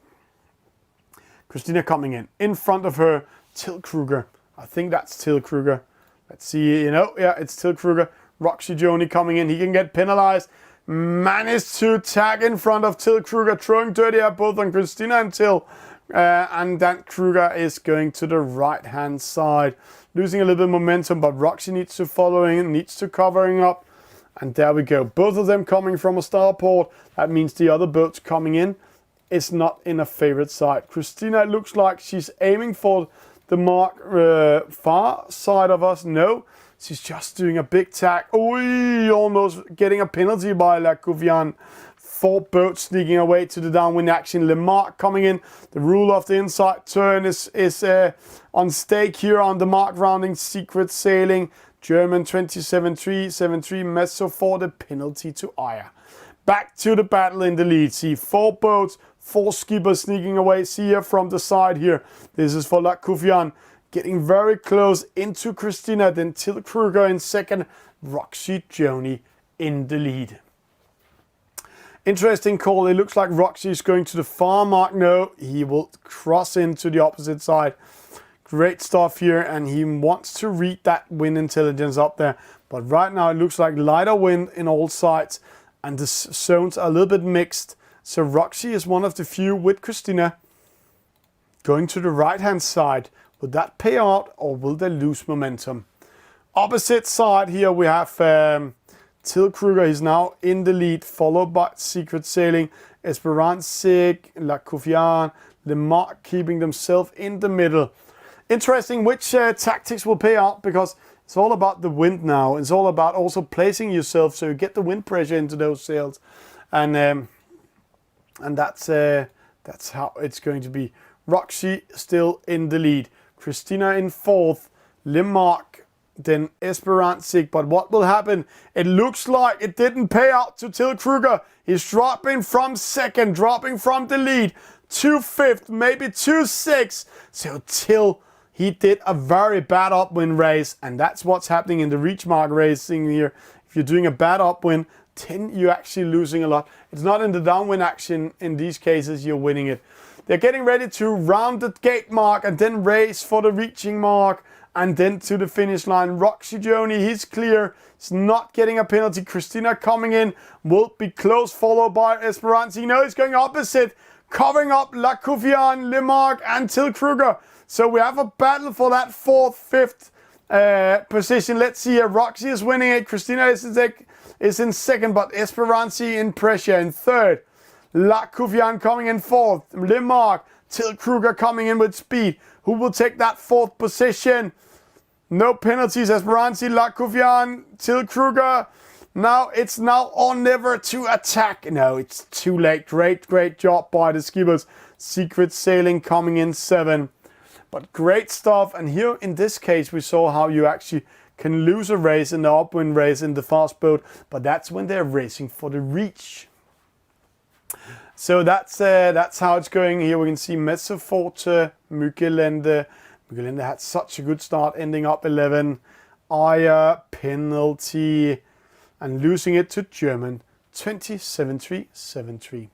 Christina coming in front of her, Till Kruger. I think that's Till Kruger. Let's see, yeah, it's Till Kruger. Roxy Joni coming in. He can get penalized. Managed to tag in front of Till Kruger, throwing dirty air both on Christina and Till. And then Kruger is going to the right-hand side. Losing a little bit of momentum, but Roxy needs to follow in, needs to covering up. And there we go. Both of them coming from a starport. That means the other boats coming in is not in a favorite side. Christina, it looks like she's aiming for the mark far side of us. No, she's just doing a big tack. Oh, almost getting a penalty by La Couvian. 4 boats sneaking away to the downwind action. Lemarque coming in. The rule of the inside turn is on stake here on the mark rounding secret sailing. German 27-3, 7-3 Messo for the penalty to Aya. Back to the battle in the lead. See 4 boats, 4 skippers sneaking away. See here from the side here. This is for La Koufian. Getting very close into Christina. Then Till Kruger in second. Roxy Joni in the lead. Interesting call. It looks like Roxy is going to the far mark. No, he will cross into the opposite side. Great stuff here, and he wants to read that wind intelligence up there. But right now it looks like lighter wind in all sides, and the zones are a little bit mixed. So Roxy is one of the few with Christina going to the right hand side. Will that pay out, or will they lose momentum? Opposite side here we have Till Kruger. He's now in the lead, followed by Secret Sailing, Esperance, La Koufian, Lemarque keeping themselves in the middle. Interesting which tactics will pay out, because it's all about the wind now. It's all about also placing yourself so you get the wind pressure into those sails, and that's how it's going to be. Roxy still in the lead, Christina in fourth, Lemarque, then Esperance. But what will happen? It looks like it didn't pay out to Till Kruger. He's dropping from second, dropping from the lead to fifth, maybe to sixth. So Till, he did a very bad upwind race, and that's what's happening in the reach mark racing here. If you're doing a bad upwind, then you're actually losing a lot. It's not in the downwind action. In these cases, you're winning it. They're getting ready to round the gate mark and then race for the reaching mark and then to the finish line. Roxy Joni, he's clear. He's not getting a penalty. Christina coming in will be close, followed by Esperance. You know, he's going opposite, covering up La Koufian, Lemarque, and Till Kruger. So we have a battle for that fourth, fifth position. Let's see here. Roxy is winning it. Christina is in second, but Esperance in pressure in third. La Koufian coming in fourth. Lemarque, Till Kruger coming in with speed. Who will take that fourth position? No penalties. Esperance, La Koufian, Till Kruger. Now it's now or never to attack. No, it's too late. Great job by the skippers. Secret Sailing coming in 7. But great stuff. And here in this case, we saw how you actually can lose a race in the upwind race in the fast boat. But that's when they're racing for the reach. So that's how it's going here. We can see Messerforte, Mückelende. Mückelende had such a good start, ending up 11. Aya, penalty, and losing it to German 27-3, 7-3.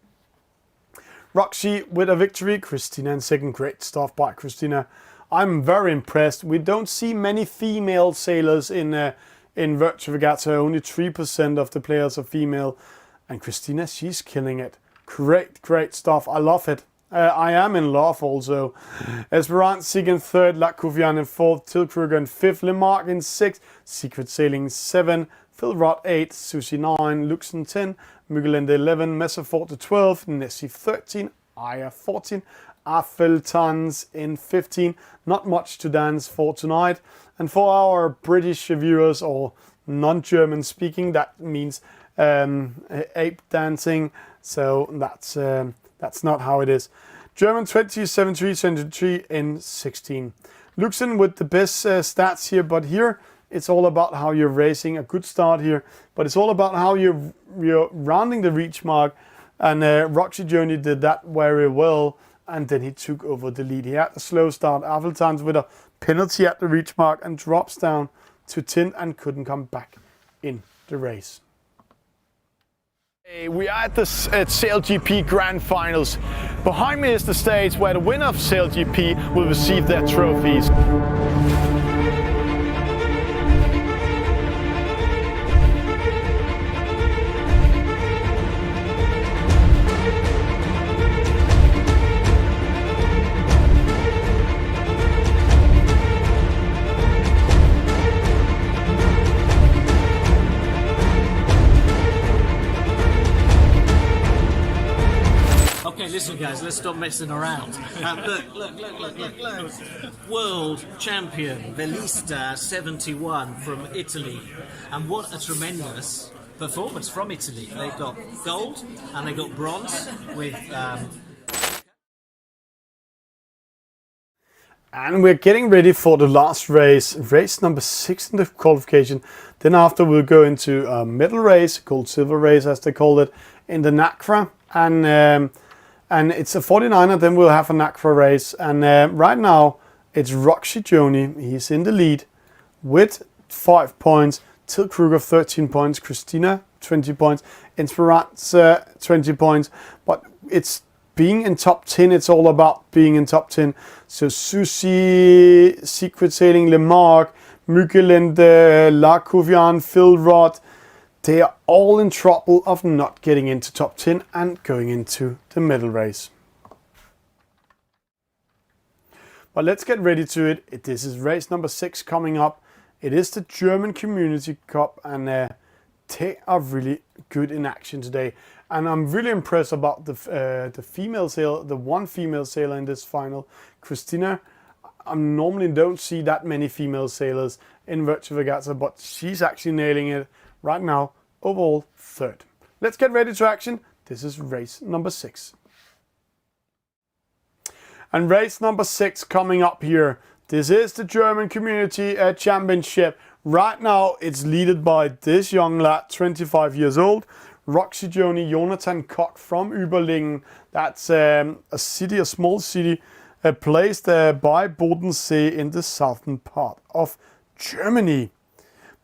Roxy with a victory. Christina in second. Great stuff by Christina. I'm very impressed. We don't see many female sailors in Virtual Regatta. Only 3% of the players are female. And Christina, she's killing it. Great stuff. I love it. I am in love also. Esperance in third, La Koufian in fourth, Till Kruger in fifth, Lemarque in sixth, Secret Sailing 7, Phil Rott 8, Susie 9, Luxon 10, Mückelende 11, Messerforte 12, Nessie 13, Aya 14, Affeltans in 15. Not much to dance for tonight. And for our British viewers or non-German speaking, that means ape dancing. So that's not how it is. German 27-3, 73 in 16. Luxon with the best stats here, but here it's all about how you're racing. A good start here, but it's all about how you're rounding the reach mark. And Roxy Joni did that very well, and then he took over the lead. He had a slow start. Affeltans with a penalty at the reach mark and drops down to 10 and couldn't come back in the race. We are at the SailGP Grand Finals. Behind me is the stage where the winner of SailGP will receive their trophies. Listen, guys, let's stop messing around. Look. World champion Velista 71 from Italy. And what a tremendous performance from Italy. They've got gold and they got bronze with... And we're getting ready for the last race, race number 6 in the qualification. Then after we'll go into a medal race, gold silver race as they call it, in the NACRA. And it's a 49er, then we'll have a NACRA race. And right now, it's Roxy Joni. He's in the lead with 5 points. Till Kruger, 13 points. Christina, 20 points. Inspiranza, 20 points. But it's being in top 10. It's all about being in top 10. So Susie, Secret Sailing, Lemark, Mykelende, La Couvian, Phil Rod, they are all in trouble of not getting into top 10 and going into the medal race. But let's get ready to it. This is race number 6 coming up. It is the German Community Cup, and they are really good in action today. And I'm really impressed about the female sailor, the one female sailor in this final, Christina. I normally don't see that many female sailors in Virtual Regatta, but she's actually nailing it right now, overall 3rd. Let's get ready to action. This is race number 6. And race number 6 coming up here. This is the German Community Championship. Right now, it's led by this young lad, 25 years old, Roxy Joni, Jonathan Koch from Überlingen. That's a city, a small city, placed by Bodensee in the southern part of Germany.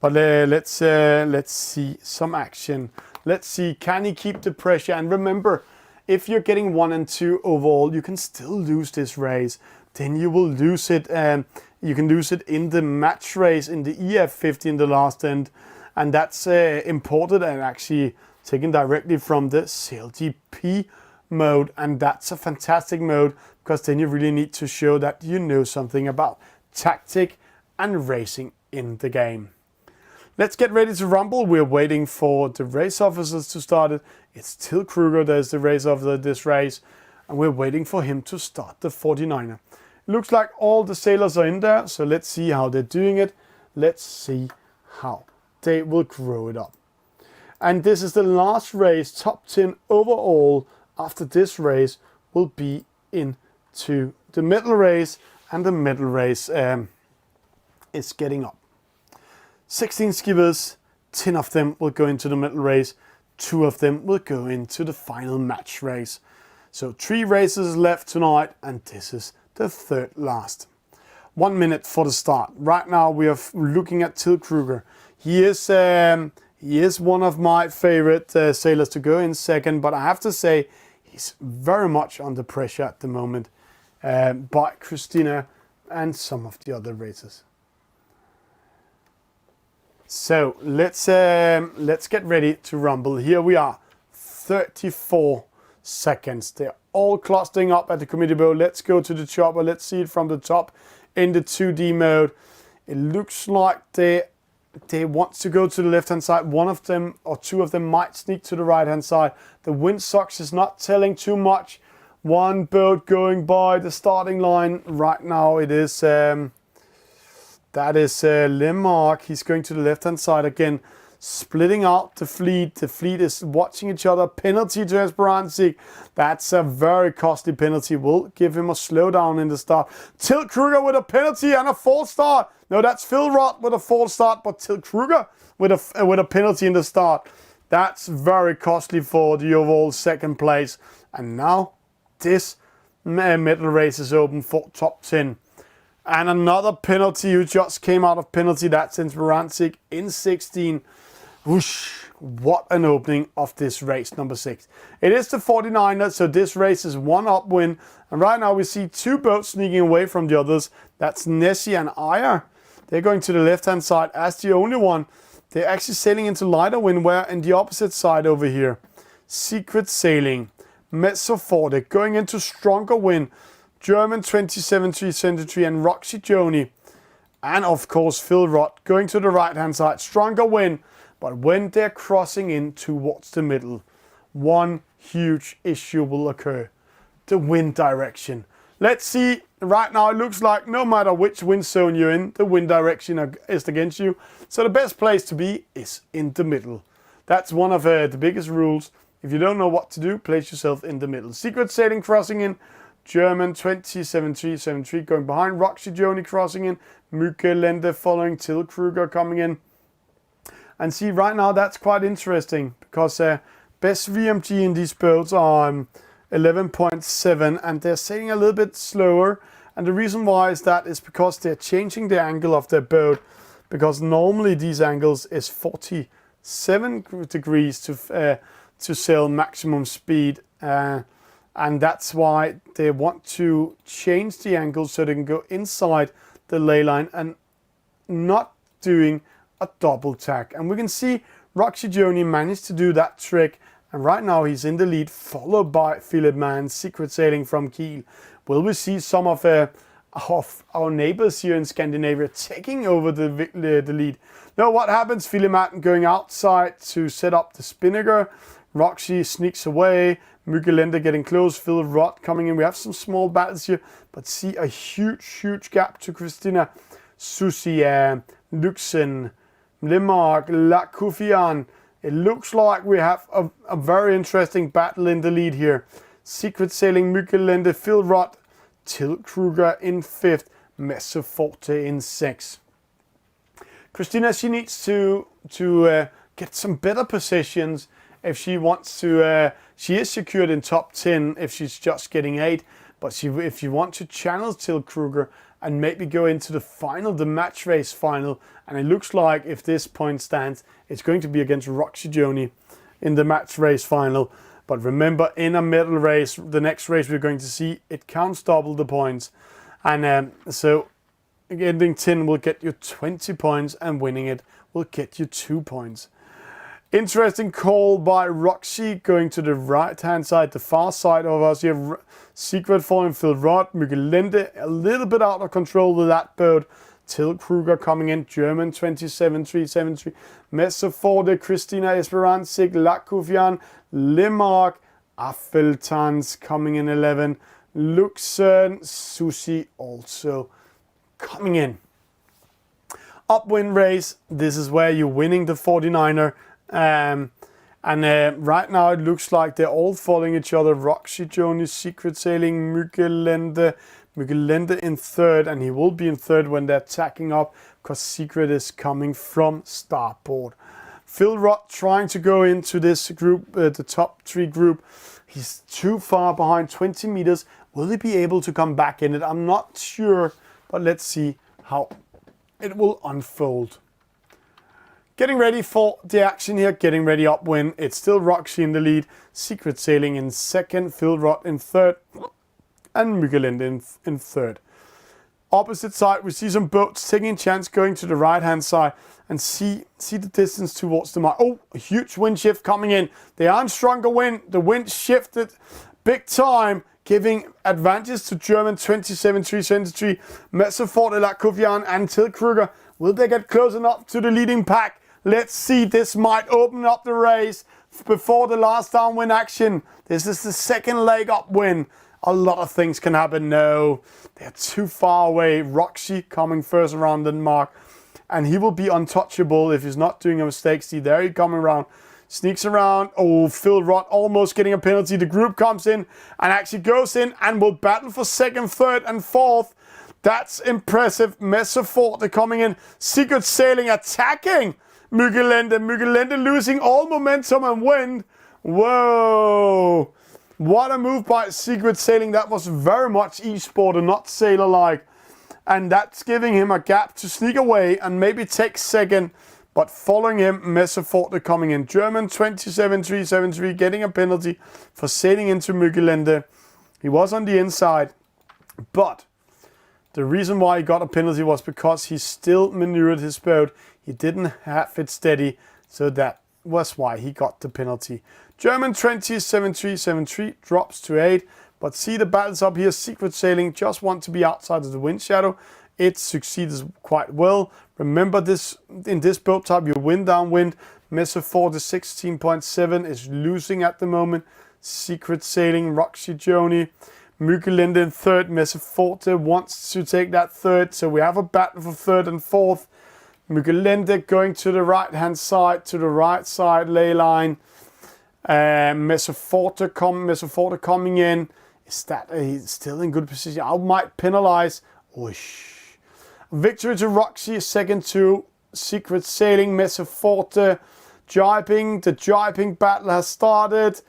But let's see some action. Let's see, can he keep the pressure? And remember, if you're getting 1 and 2 overall, you can still lose this race. Then you will lose it. You can lose it in the match race, in the EF50 in the last end. And that's imported and actually taken directly from the CLGP mode. And that's a fantastic mode, because then you really need to show that you know something about tactic and racing in the game. Let's get ready to rumble. We're waiting for the race officers to start it. It's Till Kruger, there's the race officer of this race, and we're waiting for him to start the 49er. It looks like all the sailors are in there, so let's see how they're doing it. Let's see how they will grow it up. And this is the last race, top 10 overall. After this race will be into the medal race, and the medal race is getting up. 16 skippers, 10 of them will go into the medal race, 2 of them will go into the final match race. So 3 races left tonight, and this is the 3rd last. 1 minute for the start. Right now we are looking at Till Kruger. He is one of my favorite sailors to go in second, but I have to say he's very much under pressure at the moment by Christina and some of the other racers. So let's get ready to rumble. Here we are, 34 seconds. They're all clustering up at the committee boat. Let's go to the chopper. Let's see it from the top in the 2D mode. It looks like they want to go to the left hand side. One of them or 2 of them might sneak to the right hand side. The windsocks is not telling too much. One boat going by the starting line right now. It is that is Lemark. He's going to the left hand side again, splitting out the fleet. The fleet is watching each other. Penalty to Esperanza. That's a very costly penalty. We'll give him a slowdown in the start. Till Kruger with a penalty and a false start. No, that's Phil Rott with a false start, but Till Kruger with a penalty in the start. That's very costly for the overall 2nd place. And now this medal race is open for top 10. And another penalty who just came out of penalty. That's Inspiranza in 16. Whoosh, what an opening of this race, number 6. It is the 49er, so this race is 1 upwind. And right now we see 2 boats sneaking away from the others. That's Nessie and Aya. They're going to the left-hand side as the only one. They're actually sailing into lighter wind, where in the opposite side over here, Secret Sailing, Mesofortic, going into stronger wind. German 2073 and Roxy Joni. And of course Phil Rott going to the right hand side. Stronger wind. But when they're crossing in towards the middle, one huge issue will occur. The wind direction. Let's see. Right now it looks like no matter which wind zone you're in, the wind direction is against you. So the best place to be is in the middle. That's one of the biggest rules. If you don't know what to do, place yourself in the middle. Secret Sailing crossing in. German 2073 going behind. Roxy Joni crossing in. Mykelende following. Till Kruger coming in. And see, right now that's quite interesting, because best VMG in these boats are 11.7, and they're sailing a little bit slower. And the reason why is because they're changing the angle of their boat, because normally these angles is 47 degrees to sail maximum speed, and that's why they want to change the angle so they can go inside the ley line and not doing a double tack. And we can see Roxy Joni managed to do that trick, and right now he's in the lead, followed by Philip Mann, secret sailing from Kiel. Will we see some of our neighbors here in Scandinavia taking over the lead? Now what happens? Philip Mann going outside to set up the spinnaker. Roxy sneaks away. Mugelende getting close. Phil Rott coming in. We have some small battles here, but see a huge gap to Christina, Susie, Luxen, Lemark, Lakufian. It looks like we have a very interesting battle in the lead here. Secret sailing Mugelende, Phil Rott, Till Kruger in 5th, Messerforte in 6th. Christina, she needs to get some better positions if she wants to. She is secured in top 10 if she's just getting 8, but if you want to channel Till Kruger and maybe go into the final, the match race final, and it looks like if this point stands, it's going to be against Roxy Joni in the match race final. But remember, in a medal race, the next race we're going to see, it counts double the points. And so ending 10 will get you 20 points, and winning it will get you 2 points. Interesting call by Roxy going to the right-hand side, the far side of us here. Secret following Phil Rott, Mugelende a little bit out of control with that boat. Till Kruger coming in, German 27.373. Messerforte, Christina Esperanzig, Lakufian, Lemark, Affeltans coming in 11. Luxen, Susie also coming in. Upwind race, this is where you're winning the 49er. Right now it looks like they're all following each other. Roxy Joni, secret sailing, Mugelende in 3rd, and he will be in 3rd when they're tacking up, because Secret is coming from starboard. Phil Rott trying to go into this group, the top 3 group. He's too far behind, 20 meters. Will he be able to come back in it? I'm not sure, but let's see how it will unfold. Getting ready for the action here, getting ready upwind. It's still Roxy in the lead, secret sailing in 2nd, Phil Rott in 3rd, and Mugelende in 3rd. Opposite side, we see some boats taking a chance going to the right-hand side, and see the distance towards the mark. Oh, a huge wind shift coming in. They are in stronger wind. The wind shifted big time, giving advantage to German 27.373, Messerforte, Lakufian, and Till Kruger. Will they get close enough to the leading pack? Let's see. This might open up the race before the last downwind action. This is the 2nd leg upwind. A lot of things can happen. No, they're too far away. Roxy coming first around Denmark, and he will be untouchable if he's not doing a mistake. See, there he coming around, sneaks around. Oh, Phil Rott almost getting a penalty. The group comes in and actually goes in and will battle for 2nd, 3rd, and 4th. That's impressive. Messerforte coming in, secret sailing, attacking Mugelende. Mugelende losing all momentum and wind. Whoa. What a move by Secret Sailing. That was very much e-sport and not sailor-like. And that's giving him a gap to sneak away and maybe take 2nd. But following him, Messerforte coming in. German 27.373 getting a penalty for sailing into Mugelende. He was on the inside. But the reason why he got a penalty was because he still maneuvered his boat. He didn't have it steady. So that was why he got the penalty. German 27.373 drops to 8, but see the battles up here. Secret Sailing just want to be outside of the wind shadow. It succeeds quite well. Remember this, in this boat type, you win downwind. Messerforte 16.7 is losing at the moment. Secret Sailing, Roxy Joni, Mugelende in 3rd. Messerforte wants to take that 3rd, so we have a battle for 3rd and 4th. Mugelende going to the right-hand side, to the right side ley line. Messerforte coming in. Is that he's still in good position? I might penalize. Whoosh. Victory to Roxy, 2nd to Secret Sailing. Messerforte jibing. The jibing battle has started.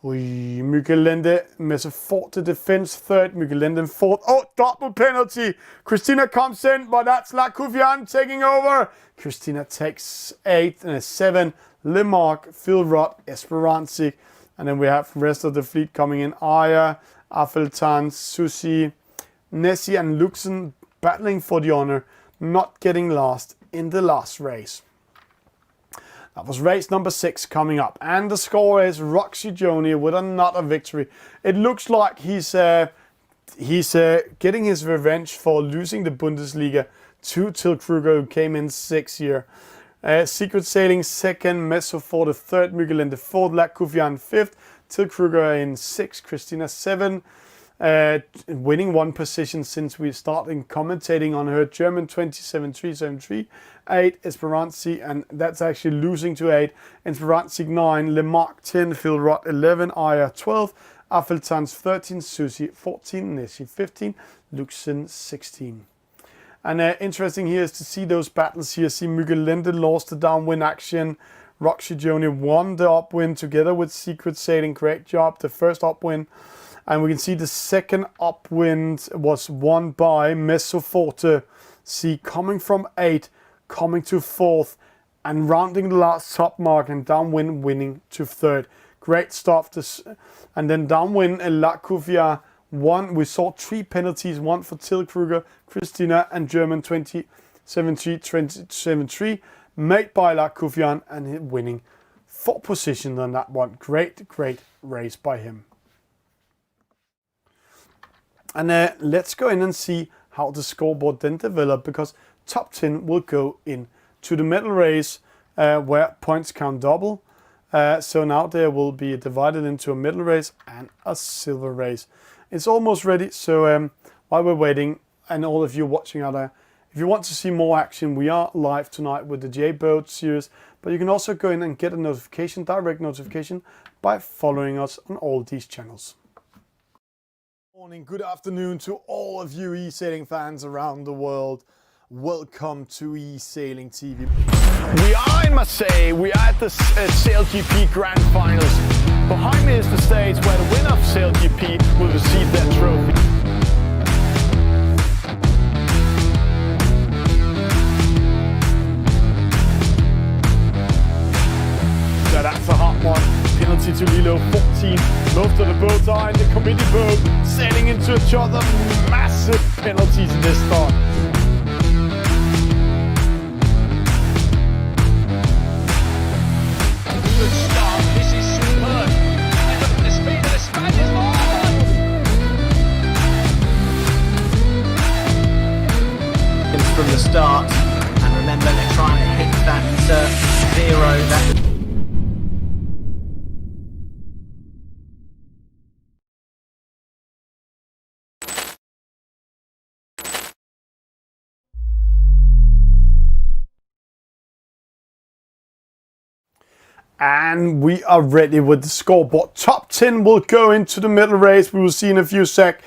Mykelende, Messe Forte defense third, Mykelende fourth. Oh, double penalty. Christina comes in, but that's Lacouvien taking over. Christina takes 8 and 7. Lemarque, Philrod, Esperanci. And then we have the rest of the fleet coming in. Aya, Afeltan, Susi, Nessie and Luxen battling for the honor, not getting last in the last race. That was race number 6 coming up. And the score is Roxy Joni with another victory. It looks like he's getting his revenge for losing the Bundesliga to Till Kruger, who came in 6th here. Secret Sailing 2nd, Meso for the 3rd, Mykelende 4th, Lacouvien 5th, Till Kruger in 6th, Christina 7th. Winning 1 position since we started commentating on her. German 27-3-7-3, 8 Esperanci, and that's actually losing to 8. Esperanci 9, Lemarque 10, Philrod 11, Aya 12, Afeltans 13, Susi 14, Nessie 15, Luxen 16. And interesting here is to see those battles here. See Mykelende lost the downwind action. Roxy Joni won the upwind together with Secret Sailing. Great job, the first upwind. And we can see the second upwind was won by Meso Forte. See, coming from 8, coming to 4th, and rounding the last top mark, and downwind winning to 3rd. Great stuff. And then downwind, Lacouvien won. We saw 3 penalties, 1 for Till Kruger, Christina, and German 27-3, made by Lacouvien, and winning 4 positions on that one. Great race by him. And let's go in and see how the scoreboard then developed, because top 10 will go in to the medal race where points count double. So now they will be divided into a medal race and a silver race. It's almost ready, so while we're waiting, and all of you watching out there, if you want to see more action, we are live tonight with the J-Boat series, but you can also go in and get a notification, direct notification, by following us on all these channels. Morning, good afternoon to all of you e-sailing fans around the world. Welcome to e-sailing TV. We are in Marseille. We are at the Sail GP Grand Finals. Behind me is the stage where the winner of Sail GP will receive their trophy. So that's a hot one. Penalty to Lilo 14. Most of the boats are in the committee boat, sailing into each other. Massive penalties in this start. Good start. This is superb. And look at the speed of the Spanish from the start. And remember, they're trying to hit that 0. That And we are ready with the scoreboard. Top 10 will go into the middle race. We will see in a few seconds.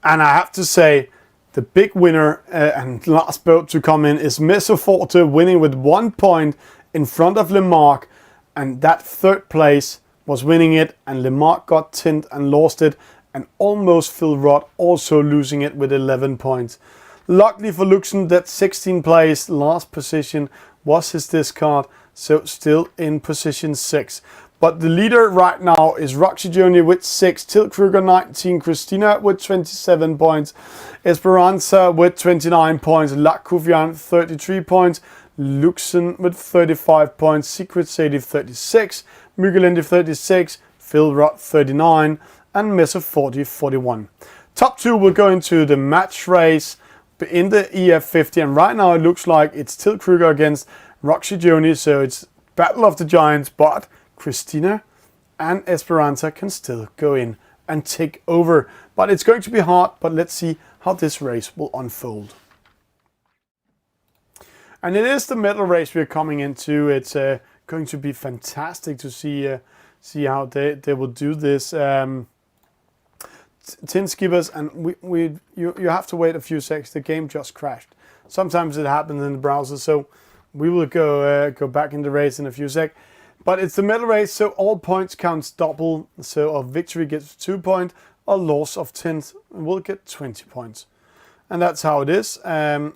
And I have to say, the big winner and last boat to come in is Meso Forte, winning with 1 point in front of Lemarque. And that 3rd place was winning it. And Lemarque got 10th and lost it. And almost Philrod also losing it with 11 points. Luckily for Luxen, that 16th place, last position, was his discard. So still in position 6. But the leader right now is Roxy Joni with 6, Till Kruger 19, Christina with 27 points, Esperanza with 29 points, Lacouvien 33 points, Luxen with 35 points, Secret Sailing 36, Mykelende 36, Philrod 39, and Meso Forte 41. Top 2 will go into the match race in the EF50, and right now it looks like it's Till Kruger against Roxy Joni, so it's Battle of the Giants, but Christina and Esperanza can still go in and take over. But it's going to be hard, but let's see how this race will unfold. And it is the medal race we're coming into. It's going to be fantastic to see how they will do this. 10 skippers, and you have to wait a few seconds. The game just crashed. Sometimes it happens in the browser, so we will go back in the race in a few seconds. But it's the medal race, so all points counts double. So a victory gets 2 points, a loss of 10 will get 20 points. And that's how it is. And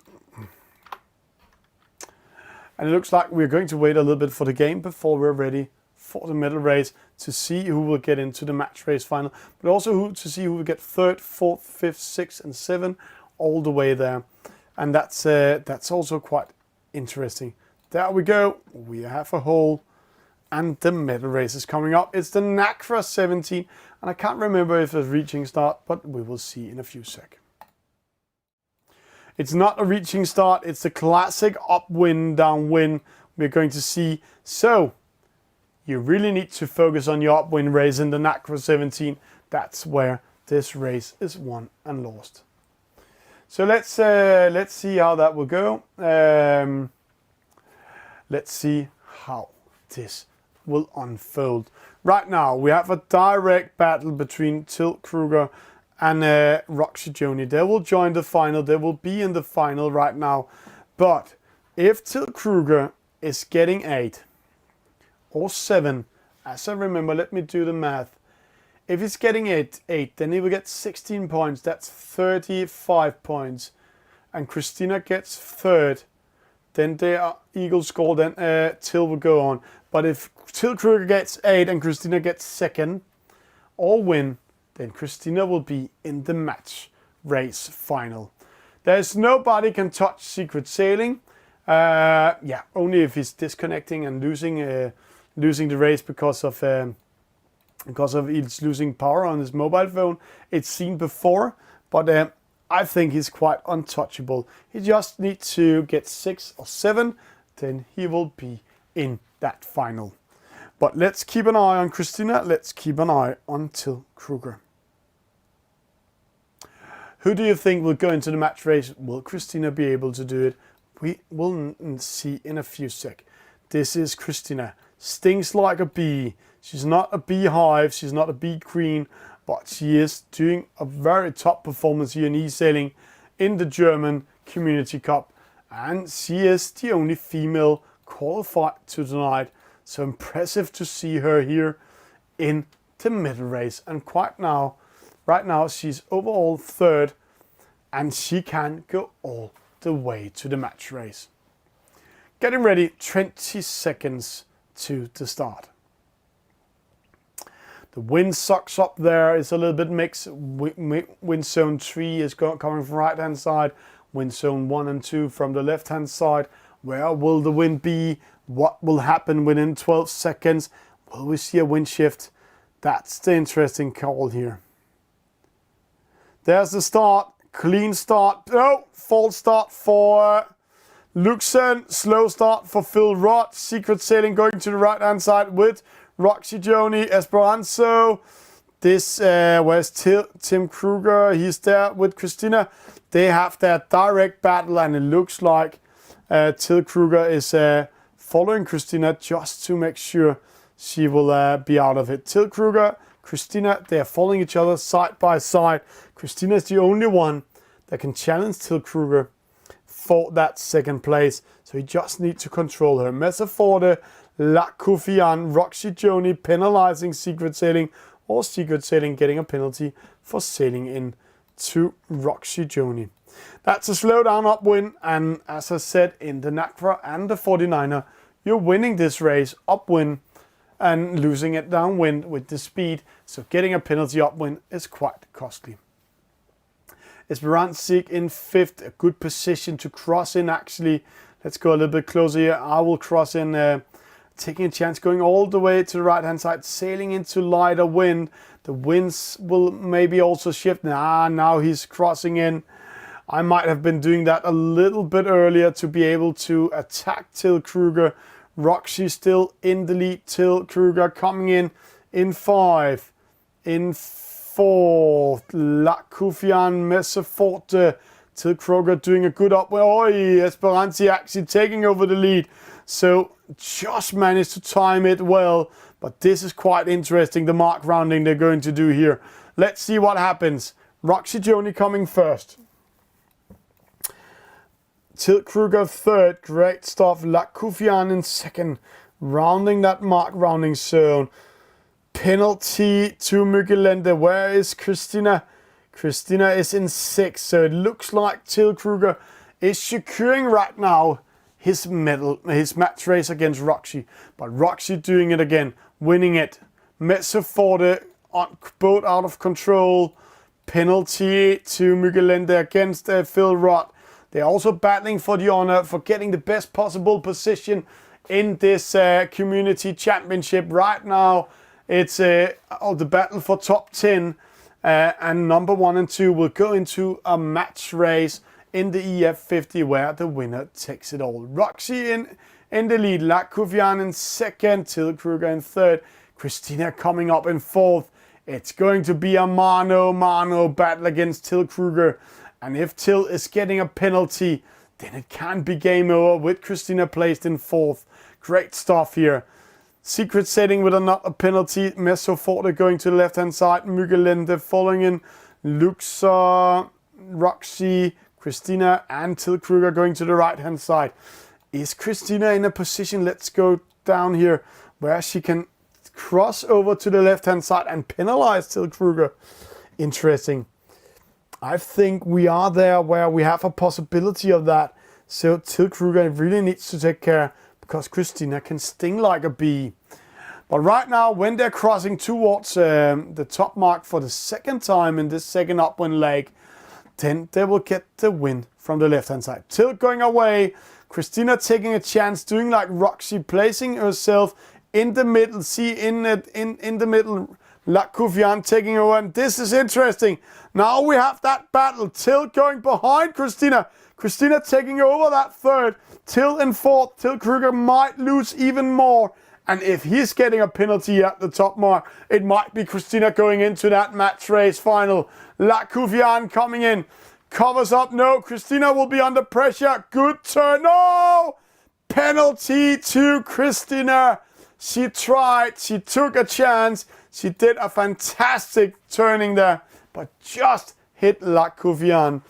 it looks like we're going to wait a little bit for the game before we're ready for the medal race to see who will get into the match race final, but also to see who will get 3rd, 4th, 5th, 6th, and 7th all the way there. And that's also quite interesting. There we go. We have a hole. And the medal race is coming up. It's the NACRA 17. And I can't remember if it's reaching start, but we will see in a few seconds. It's not a reaching start. It's the classic upwind, downwind we're going to see. So you really need to focus on your upwind race in the NACRA 17. That's where this race is won and lost. So let's see how that will go. Let's see how this will unfold. Right now we have a direct battle between Till Kruger and Roxy Joni. They will join the final. They will be in the final right now. But if Till Kruger is getting 8 or 7, as I remember, let me do the math. If he's getting 8, then he will get 16 points. That's 35 points. And Christina gets 3rd. Then they are equal score. Then Till will go on. But if Till Kruger gets 8 and Christina gets 2nd, or win, then Christina will be in the match race final. There's nobody can touch Secret Sailing. Yeah, only if he's disconnecting and losing the race because of he's losing power on his mobile phone. It's seen before, but I think he's quite untouchable. He just needs to get 6 or 7, then he will be in that final. But let's keep an eye on Christina. Let's keep an eye on Till Kruger. Who do you think will go into the match race? Will Christina be able to do it? We will see in a few seconds. This is Christina. Stings like a bee. She's not a beehive. She's not a bee queen. But she is doing a very top performance here in e-sailing in the German Community Cup. And she is the only female qualified to tonight. So impressive to see her here in the middle race. And right now she's overall 3rd. And she can go all the way to the match race. Getting ready, 20 seconds to the start. The wind sucks up there. It's a little bit mixed. Wind zone 3 is coming from the right hand side. Wind zone 1 and 2 from the left hand side. Where will the wind be? What will happen within 12 seconds? Will we see a wind shift? That's the interesting call here. There's the start. Clean start. Oh, false start for Luxon. Slow start for Phil Roth. Secret Sailing going to the right hand side with Roxy Joni, Esperanzo. This where's Tim Kruger? He's there with Christina. They have their direct battle, and it looks like Till Kruger is following Christina just to make sure she will be out of it. Till Kruger, Christina, they are following each other side by side. Christina is the only one that can challenge Till Kruger for that 2nd place. So he just needs to control her. Messerforte, La Kufian, Roxy Joni penalizing Secret Sailing, or Secret Sailing getting a penalty for sailing in to Roxy Joni. That's a slowdown upwind, and as I said, in the NACRA and the 49er, you're winning this race upwind and losing it downwind with the speed. So getting a penalty upwind is quite costly. Esperanza in 5th, a good position to cross in actually. Let's go a little bit closer here. I will cross in, taking a chance, going all the way to the right hand side, sailing into lighter wind. The winds will maybe also shift. Now he's crossing in. I might have been doing that a little bit earlier to be able to attack Till Kruger. Roxy still in the lead. Till Kruger coming in 5, in 4. La Kufian, Messerforte. Till Kruger doing a good up. Esperanza actually taking over the lead. So just managed to time it well. But this is quite interesting, the mark rounding they're going to do here. Let's see what happens. Roxy Joni coming first. Till Kruger 3rd, great stuff. La Kufian in 2nd. rounding that mark, rounding zone. Penalty to Muggelende. Where is Christina? Christina is in 6th, so it looks like Till Kruger is securing right now his match race against Roxy. But Roxy doing it again, winning it. Mezzoforte on boat out of control. Penalty to Muggelende against Phil Rudd. They're also battling for the honor for getting the best possible position in this community championship right now. It's the battle for top 10, and number 1 and 2 will go into a match race in the EF50 where the winner takes it all. Roxy in the lead, Lakuvian in 2nd, Till Kruger in 3rd, Christina coming up in 4th. It's going to be a mano-mano battle against Till Kruger. And if Till is getting a penalty, then it can be game over with Christina placed in 4th. Great stuff here. Secret setting with another penalty. Mezzoforte going to the left-hand side. Muggelende following in. Luxa, Roxy, Christina and Till Kruger going to the right-hand side. Is Christina in a position, let's go down here, where she can cross over to the left-hand side and penalize Till Kruger? Interesting. I think we are there where we have a possibility of that. So Till Kruger really needs to take care, because Christina can sting like a bee. But right now, when they're crossing towards the top mark for the 2nd time in this second upwind leg, then they will get the win from the left-hand side. Till going away, Christina taking a chance, doing like Roxy, placing herself in the middle. See, in the middle, Lakuvian taking over. And this is interesting. Now we have that battle. Till going behind Christina. Christina taking over that 3rd. Till in 4th. Till Kruger might lose even more. And if he's getting a penalty at the top mark, it might be Christina going into that match race final. Lakuvian coming in. Covers up. No, Christina will be under pressure. Good turn. No! Penalty to Christina. She tried. She took a chance. She did a fantastic turning there, but just hit Lakuvian.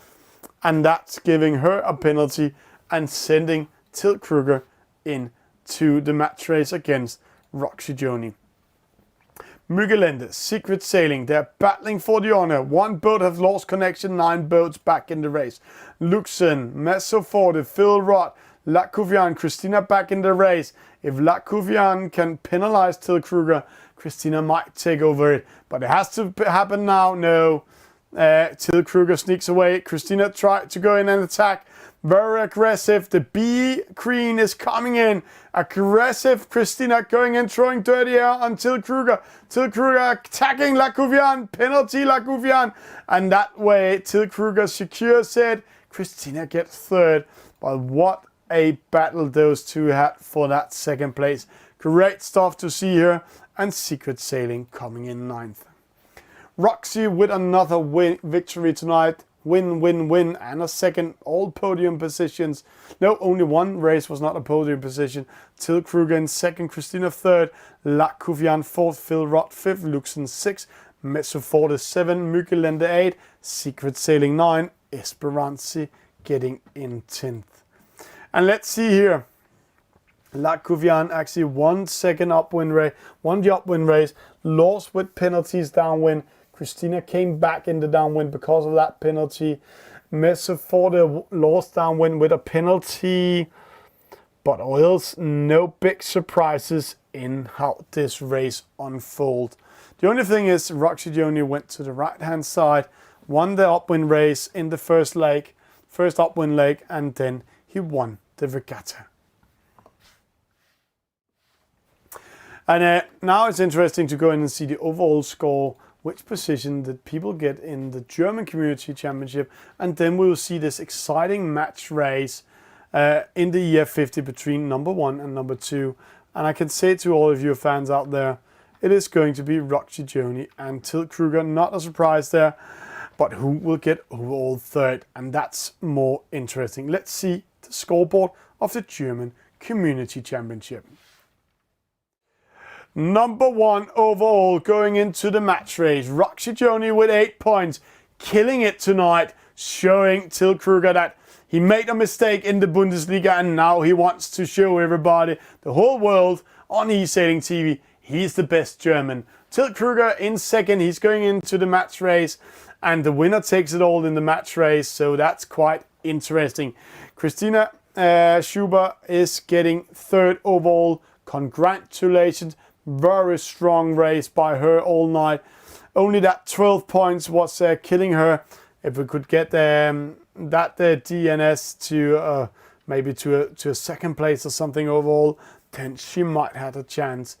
And that's giving her a penalty and sending Till Kruger into the match race against Roxy Joni. Muggelende, secret sailing. They're battling for the honor. 1 boat has lost connection, 9 boats back in the race. Luxen, Mezzoforte, Phil Rudd, Lakuvian, Christina back in the race. If Lakuvian can penalize Till Kruger, Christina might take over it. But it has to happen now. No. Till Kruger sneaks away. Christina tried to go in and attack. Very aggressive. The B Queen is coming in. Aggressive Christina going in, throwing dirty air on Till Kruger. Till Kruger attacking Lakuvian. Penalty Lakuvian. And that way Till Kruger secures it. Christina gets 3rd. But what a battle those two had for that 2nd place. Great stuff to see here. And secret sailing coming in 9th. Roxy with another victory tonight. Win, win, win, and a 2nd, all podium positions. No, only 1 race was not a podium position. Till Kruger in 2nd, Christina 3rd, Lakuvian 4th, Phil Rudd 5th, Luxen 6th, Mezzoforte 7, Muggelende 8, Secret Sailing 9, Esperanza getting in 10th. And let's see here. Lakuvian actually won the upwind race, lost with penalties downwind. Christina came back in the downwind because of that penalty. Mezzoforte lost downwind with a penalty. But else, no big surprises in how this race unfolds. The only thing is, Roxy Joni went to the right-hand side, won the upwind race in the first upwind leg, and then he won the regatta. And now it's interesting to go in and see the overall score, which position did people get in the German Community Championship, and then we will see this exciting match race in the EF50 between number 1 and number 2. And I can say to all of you fans out there, it is going to be Roxy Joni and Till Kruger. Not a surprise there, but who will get overall 3rd? And that's more interesting. Let's see the scoreboard of the German Community Championship. Number 1 overall going into the match race. Roxy Joni with 8 points. Killing it tonight. Showing Till Kruger that he made a mistake in the Bundesliga and now he wants to show everybody, the whole world, on e-sailing TV. He's the best German. Till Kruger in second. He's going into the match race, and the winner takes it all in the match race. So that's quite interesting. Christina Shuba is getting third overall. Congratulations. Very strong race by her all night. Only that 12 points was killing her. If we could get that DNS to maybe to a second place or something overall, then she might have a chance.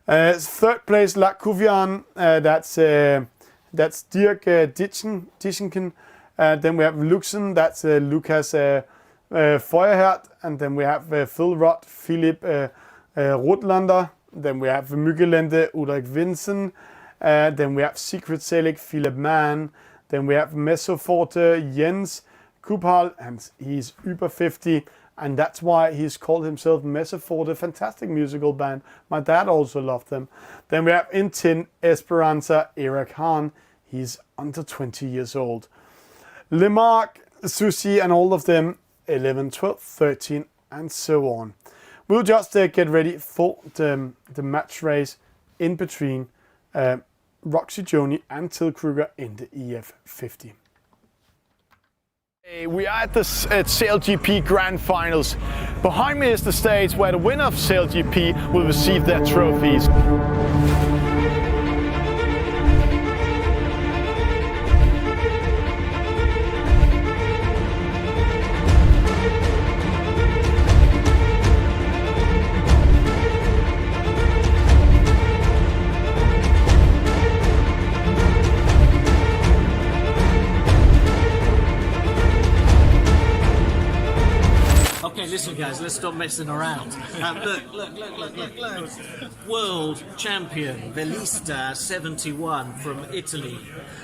Third place, La Couvian, that's Dirk Dischenken. Then we have Luxen, that's Lukas Feuerherd. And then we have Phil Roth, Philip Rotlander. Then we have Mügelende, Ulrich Vinson. Then we have Secret Selig, Philip Mann. Then we have Messoforte, Jens Kuphal, and he's über 50. And that's why he's called himself Messoforte. Fantastic musical band. My dad also loved them. Then we have Intin Esperanza, Eric Hahn. He's under 20 years old. Lemark, Susi, and all of them, 11, 12, 13, and so on. We'll just get ready for the match race in between Roxy Joni and Till Kruger in the EF50. We are at the Sail GP Grand Finals. Behind me is the stage where the winner of Sail GP will receive their trophies. Listen, guys, let's stop messing around. Look. World champion Velista 71 from Italy.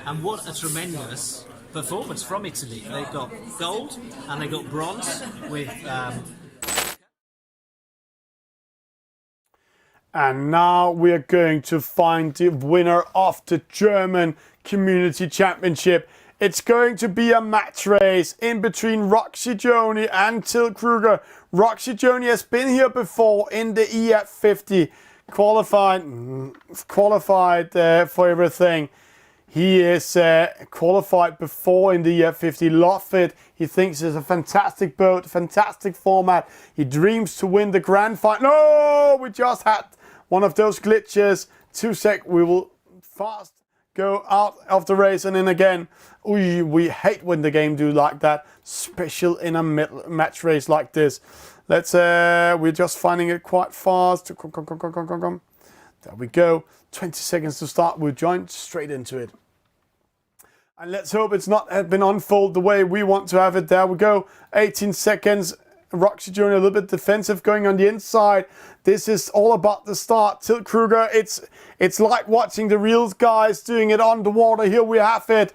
And what a tremendous performance from Italy. They got gold and they got bronze with... And now we're going to find the winner of the German Community Championship. It's going to be a match race in between Roxy Joni and Till Kruger. Roxy Joni has been here before in the EF50, qualified for everything. He is qualified before in the EF50. Loved it. He thinks it's a fantastic boat, fantastic format. He dreams to win the grand final. No, we just had one of those glitches. 2 sec, we will fast go out of the race and in again. We hate when the game do like that, special in a match race like this. Let's we're just finding it quite fast. There we go. 20 seconds to start. We'll join straight into it. And let's hope it's not been unfold the way we want to have it. There we go. 18 seconds. Roxy Joni a little bit defensive going on the inside. This is all about the start. Till Kruger, it's like watching the real guys doing it underwater. Here we have it.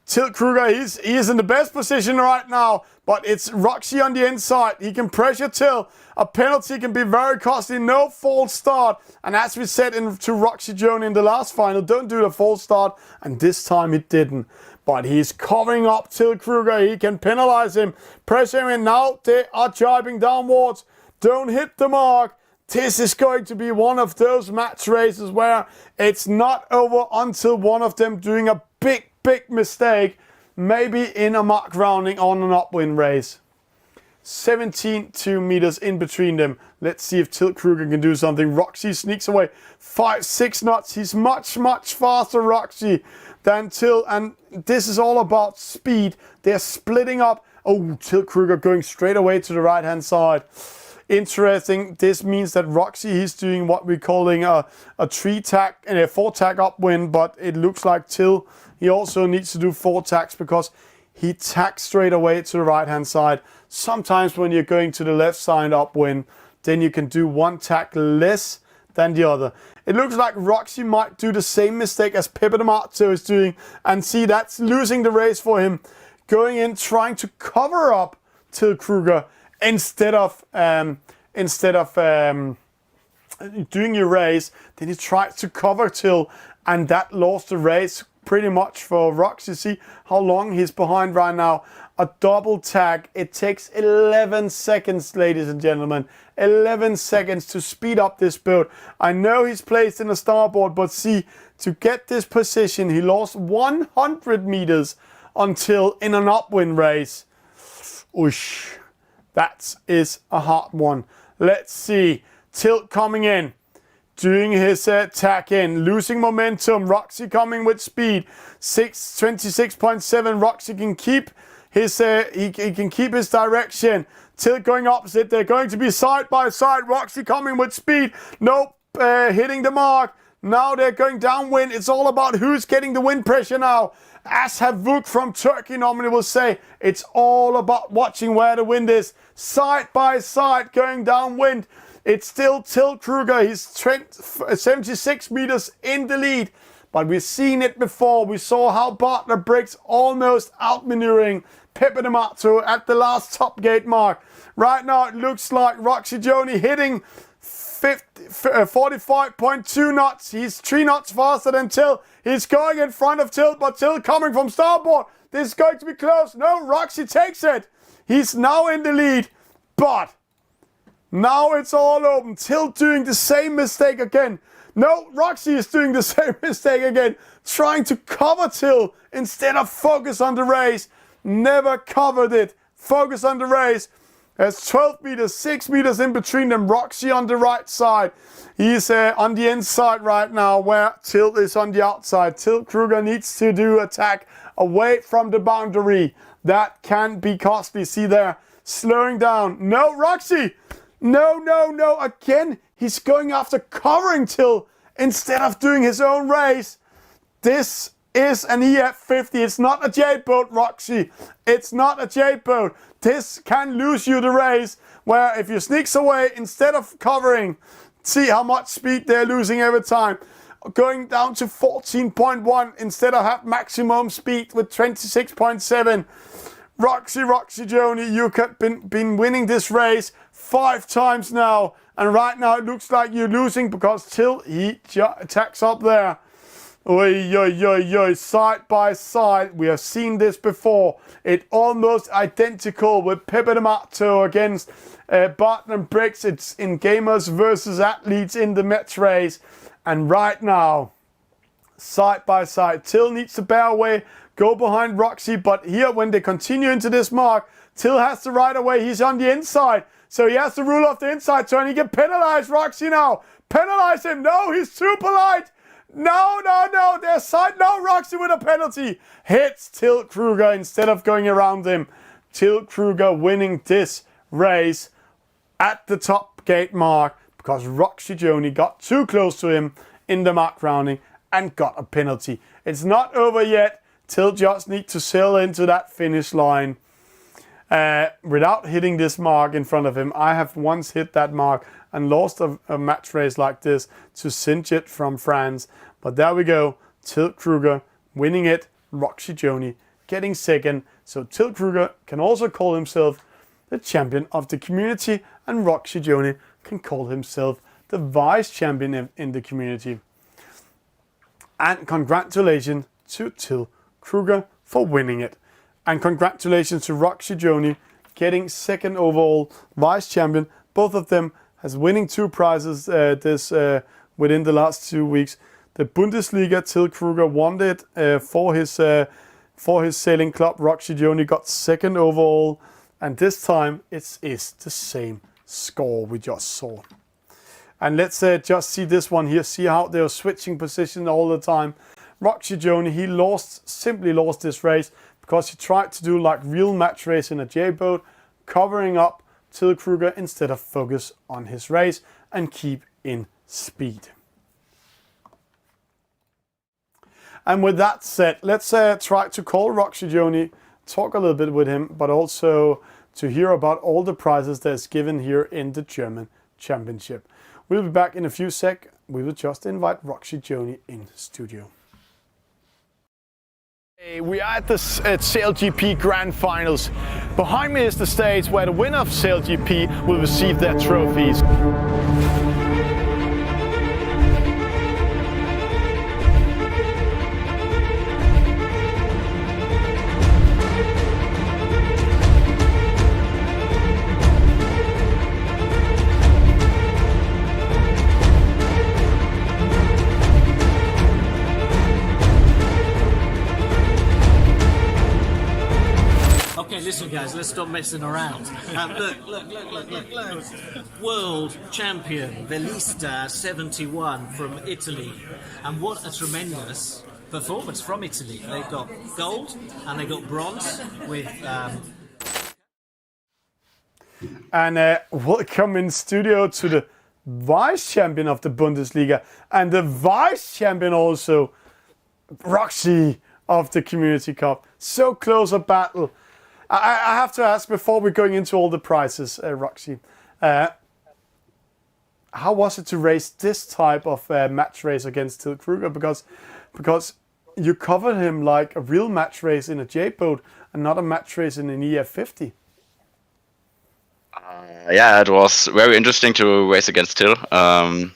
Till Kruger, he is in the best position right now, but it's Roxy on the inside. He can pressure Till. A penalty can be very costly. No false start. And as we said to Roxy Joni in the last final, don't do the false start. And this time he didn't. But he's covering up Till Kruger. He can penalize him. Pressure him in now. They are jibing downwards. Don't hit the mark. This is going to be one of those match races where it's not over until one of them doing a big mistake. Maybe in a mark rounding on an upwind race. 17 meters in between them. Let's see if Till Kruger can do something. Roxy sneaks away 5-6 knots. He's much faster, Roxy, than Till, and this is all about speed. They're splitting up. Oh, Till Kruger going straight away to the right hand side. Interesting. This means that Roxy, he's doing what we're calling a 3-tack and a 4-tack upwind, but it looks like Till, he also needs to do 4 tacks because he tacks straight away to the right hand side. Sometimes when you're going to the left side upwind, then you can do 1 tack less than the other. It looks like Roxy might do the same mistake as Pepe D'Amato is doing, and see, that's losing the race for him. Going in, trying to cover up Till Kruger instead of doing your race, then he tried to cover Till, and that lost the race pretty much for Roxy. See how long he's behind right now. A double tag. It takes 11 seconds, ladies and gentlemen. 11 seconds to speed up this boat. I know he's placed in a starboard, but see, to get this position, he lost 100 meters until in an upwind race. Oosh. That is a hard one. Let's see. Tilt coming in. Doing his tack in. Losing momentum. Roxy coming with speed. 26.7. Roxy can keep his he can keep his direction. Tilt going opposite. They're going to be side by side. Roxy coming with speed. Nope. Hitting the mark. Now they're going downwind. It's all about who's getting the wind pressure now. As Havuk from Turkey normally will say, it's all about watching where the wind is. Side by side going downwind. It's still Till Kruger. He's 76 meters in the lead. But we've seen it before. We saw how Bartlett Briggs almost outmaneuvering Pepe D'Amato at the last top gate mark. Right now it looks like Roxy Joni hitting 45.2 knots. He's 3 knots faster than Till. He's going in front of Till, but Till coming from starboard. This is going to be close. No, Roxy takes it. He's now in the lead, but now it's all open. Till doing the same mistake again. No, Roxy is doing the same mistake again. Trying to cover Till instead of focus on the race. Never covered it. Focus on the race. There's 12 meters, 6 meters in between them. Roxy on the right side. He's on the inside right now where Till is on the outside. Till Kruger needs to do attack away from the boundary. That can be costly. See there, slowing down. No, Roxy. No, no, no. Again, he's going after covering Till instead of doing his own race. This is an EF50. It's not a J boat, Roxy. It's not a J boat. This can lose you the race, where if you sneaks away instead of covering, see how much speed they're losing every time. Going down to 14.1 instead of have maximum speed with 26.7. Roxy Joni, you have been winning this race 5 times now. And right now it looks like you're losing because Till, he attacks up there. Oi, side by side. We have seen this before. It almost identical with Pepe D'Amato against Bartlett Briggs. It's in gamers versus athletes in the Mets race. And right now, side by side, Till needs to bear away, go behind Roxy. But here, when they continue into this mark, Till has to ride away. He's on the inside. So he has to rule off the inside turn. He can penalize Roxy now. Penalize him. No, he's too polite. No, their side. No, Roxy with a penalty. Hits Till Kruger instead of going around him. Till Kruger winning this race at the top gate mark because Roxy Joni got too close to him in the mark rounding and got a penalty. It's not over yet. Till just need to sail into that finish line without hitting this mark in front of him. I have once hit that mark and lost a match race like this to Sinjit from France. But there we go. Till Kruger winning it. Roxy Joni getting second. So Till Kruger can also call himself the champion of the community. And Roxy Joni can call himself the vice champion in the community. And congratulations to Till Kruger for winning it. And congratulations to Roxy Joni getting second overall vice champion. Both of them has winning 2 prizes within the last 2 weeks. The Bundesliga, Till Kruger won it for his sailing club. Roxy Joni got second overall, and this time it is the same score we just saw. And let's just see this one here. See how they're switching position all the time. Roxy Joni, he simply lost this race because he tried to do like real match race in a J-boat, covering up Till Kruger instead of focus on his race and keep in speed. And with that said, let's try to call Roxy Joni, talk a little bit with him, but also to hear about all the prizes that's given here in the German Championship. We'll be back in a few seconds. We will just invite Roxy Joni in studio. We are at the Sail GP Grand Finals. Behind me is the stage where the winner of Sail GP will receive their trophies. guys, let's stop messing around. Look. World champion Velista 71 from Italy. And what a tremendous performance from Italy. They got gold and they got bronze with... And welcome in studio to the vice champion of the Bundesliga and the vice champion also, Roxy of the Community Cup. So close a battle. I have to ask before we're going into all the prizes, Roxy, how was it to race this type of match race against Till Kruger? Because you covered him like a real match race in a J-boat and not a match race in an EF50. Yeah, it was very interesting to race against Till. On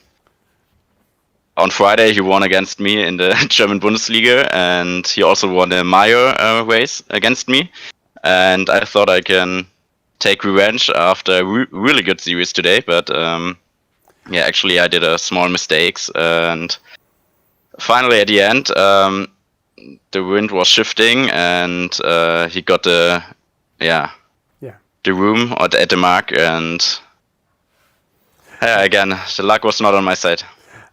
Friday, he won against me in the German Bundesliga, and he also won a Mayer race against me. And I thought I can take revenge after a really good series today, but yeah, actually I did a small mistakes, and finally at the end, the wind was shifting, and he got the room at the mark, and again, the luck was not on my side.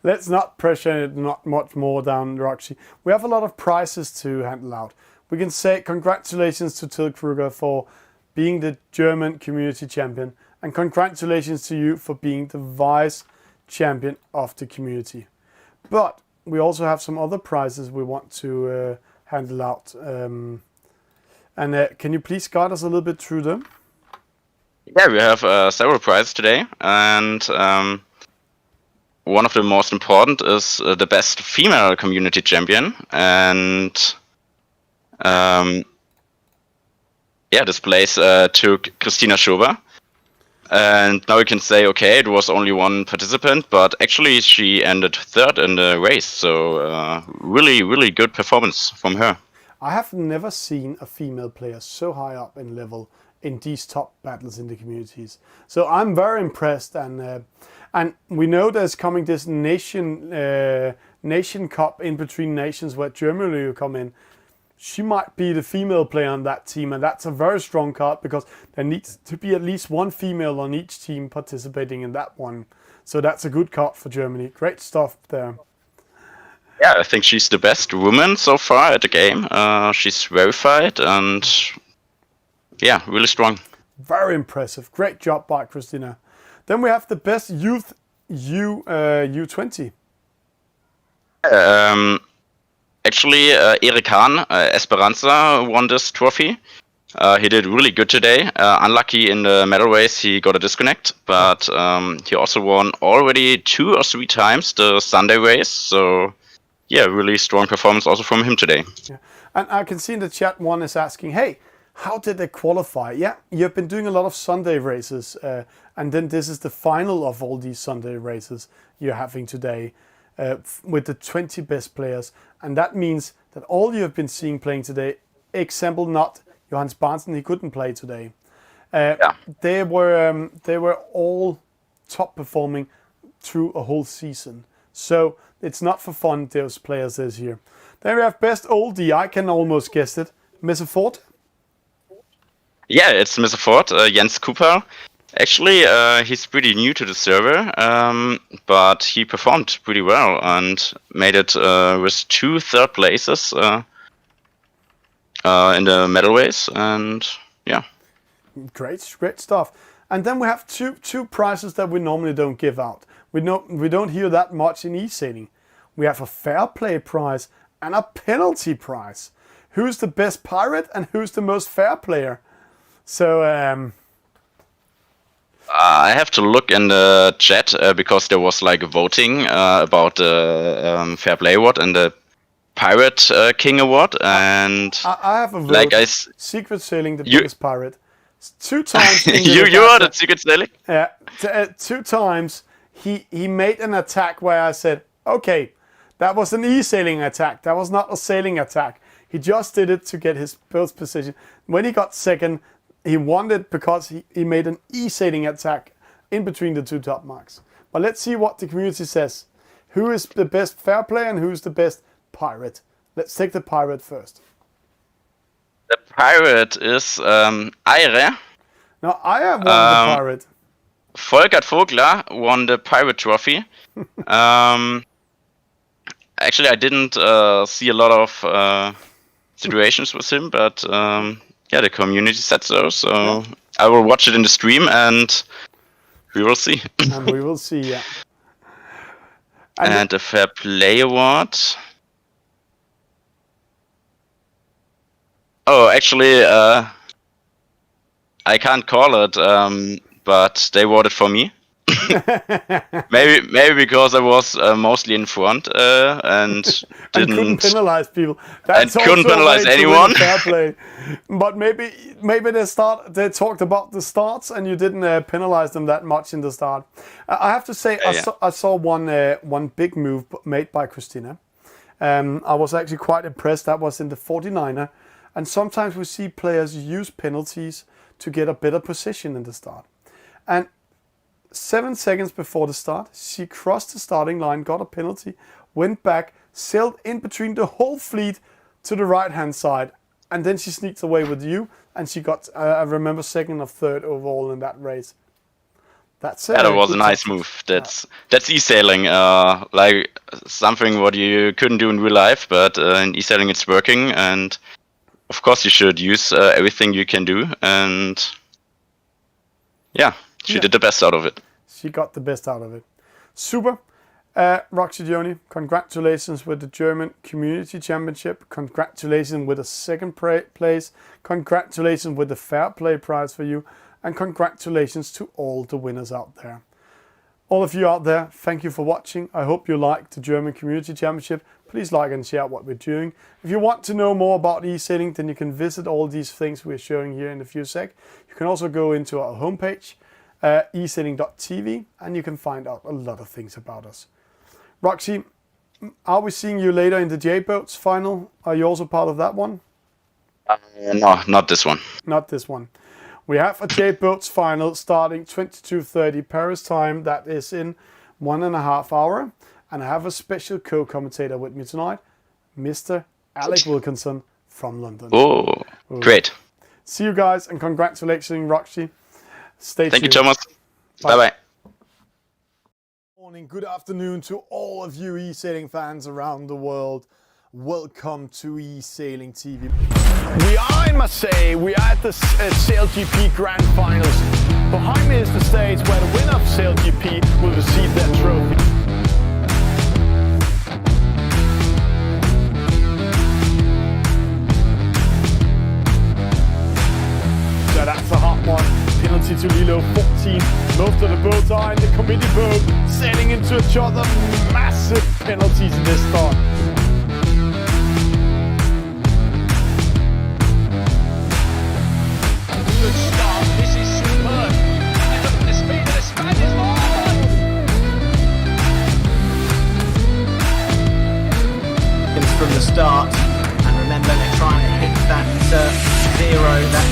Let's not pressure it not much more down, Roxy. We have a lot of prizes to handle out. We can say congratulations to Till Kruger for being the German community champion, and congratulations to you for being the vice champion of the community. But we also have some other prizes we want to handle out. Can you please guide us a little bit through them? Yeah, we have several prizes today, and one of the most important is the best female community champion, and this place took Christina Shuba. And now we can say, okay, it was only one participant, but actually she ended third in the race, so really, really good performance from her. I have never seen a female player so high up in level in these top battles in the communities. So I'm very impressed, and we know there's coming this nation cup in between nations where Germany will come in. She might be the female player on that team, and that's a very strong card because there needs to be at least one female on each team participating in that one. So that's a good card for Germany. Great stuff there. Yeah, I think she's the best woman so far at the game. She's verified and yeah, really strong. Very impressive. Great job by Christina. Then we have the best youth U20. Actually, Eric Hahn, Esperanza, won this trophy. He did really good today. Unlucky in the medal race, he got a disconnect, but he also won already 2 or 3 times the Sunday race. So, yeah, really strong performance also from him today. Yeah. And I can see in the chat one is asking, hey, how did they qualify? Yeah, you've been doing a lot of Sunday races, and then this is the final of all these Sunday races you're having today. With the 20 best players, and that means that all you have been seeing playing today, example not Johannes Barnsen, he couldn't play today. They were all top performing through a whole season. So it's not for fun those players this year. Then we have best oldie. I can almost guess it. Mr. Ford. Yeah, it's Mr. Ford, Jens Cooper. Actually, he's pretty new to the server, but he performed pretty well and made it with 2 third places in the medal race, and yeah. Great stuff. And then we have two prizes that we normally don't give out. We don't hear that much in e-sailing. We have a fair play prize and a penalty prize. Who's the best pirate and who's the most fair player? So I have to look in the chat because there was like voting about the Fair Play Award and the Pirate King Award, and I have a vote. Like Secret Sailing, the biggest pirate. 2 times. you are the Secret Sailing. Yeah, 2 times he made an attack where I said, okay, that was an e-sailing attack. That was not a sailing attack. He just did it to get his first position. When he got second, he won it because he made an e-sailing attack in between the 2 top marks. But let's see what the community says. Who is the best fair player and who's the best pirate? Let's take the pirate first. The pirate is Eire. Now, I have won the pirate. Volkert Vogler won the pirate trophy. Actually, I didn't see a lot of situations with him, but yeah, the community said so. So I will watch it in the stream, and we will see. And we will see, yeah. And the Fair Play Award. Oh, actually, I can't call it, but they voted for me. maybe because I was mostly in front and couldn't penalize people. And couldn't penalize anyone. Fair play. But maybe they talked about the starts and you didn't penalize them that much in the start. I have to say, I saw one big move made by Christina. I was actually quite impressed. That was in the 49er. And sometimes we see players use penalties to get a better position in the start. And 7 seconds before the start, she crossed the starting line, got a penalty, went back, sailed in between the whole fleet to the right-hand side, and then she sneaked away with you, and she got, I remember, second or third overall in that race. That's it. Yeah, that was a nice move. That's e-sailing, like something what you couldn't do in real life, but in e-sailing it's working, and of course you should use everything you can do, and yeah. She did the best out of it. She got the best out of it. Super. Roxy Joni, congratulations with the German Community Championship. Congratulations with the second place. Congratulations with the Fair Play prize for you. And congratulations to all the winners out there. All of you out there, thank you for watching. I hope you liked the German Community Championship. Please like and share what we're doing. If you want to know more about e-sailing, then you can visit all these things we're showing here in a few seconds. You can also go into our homepage, esailing.tv, and you can find out a lot of things about us. Roxy, are we seeing you later in the J-Boats final? Are you also part of that one? No, not this one. Not this one. We have a J-Boats final starting 22:30 Paris time. That is in 1.5 hours. And I have a special co-commentator with me tonight, Mr. Alec Wilkinson from London. Oh, great. See you guys, and congratulations, Roxy. Stay tuned. Thank you, Thomas. Bye-bye. Morning, good afternoon to all of you e-sailing fans around the world. Welcome to e-sailing TV. We are in Marseille. We are at the SailGP Grand Finals. Behind me is the stage where the winner of SailGP will receive their trophy. So that's a hot one. Penalty to Lilo 14. Most of the boats are in the committee boat, sailing into each other. Massive penalties in this start. Good start. This is superb. And look at the speed of the Spanish line. From the start, and remember they're trying to hit that zero. That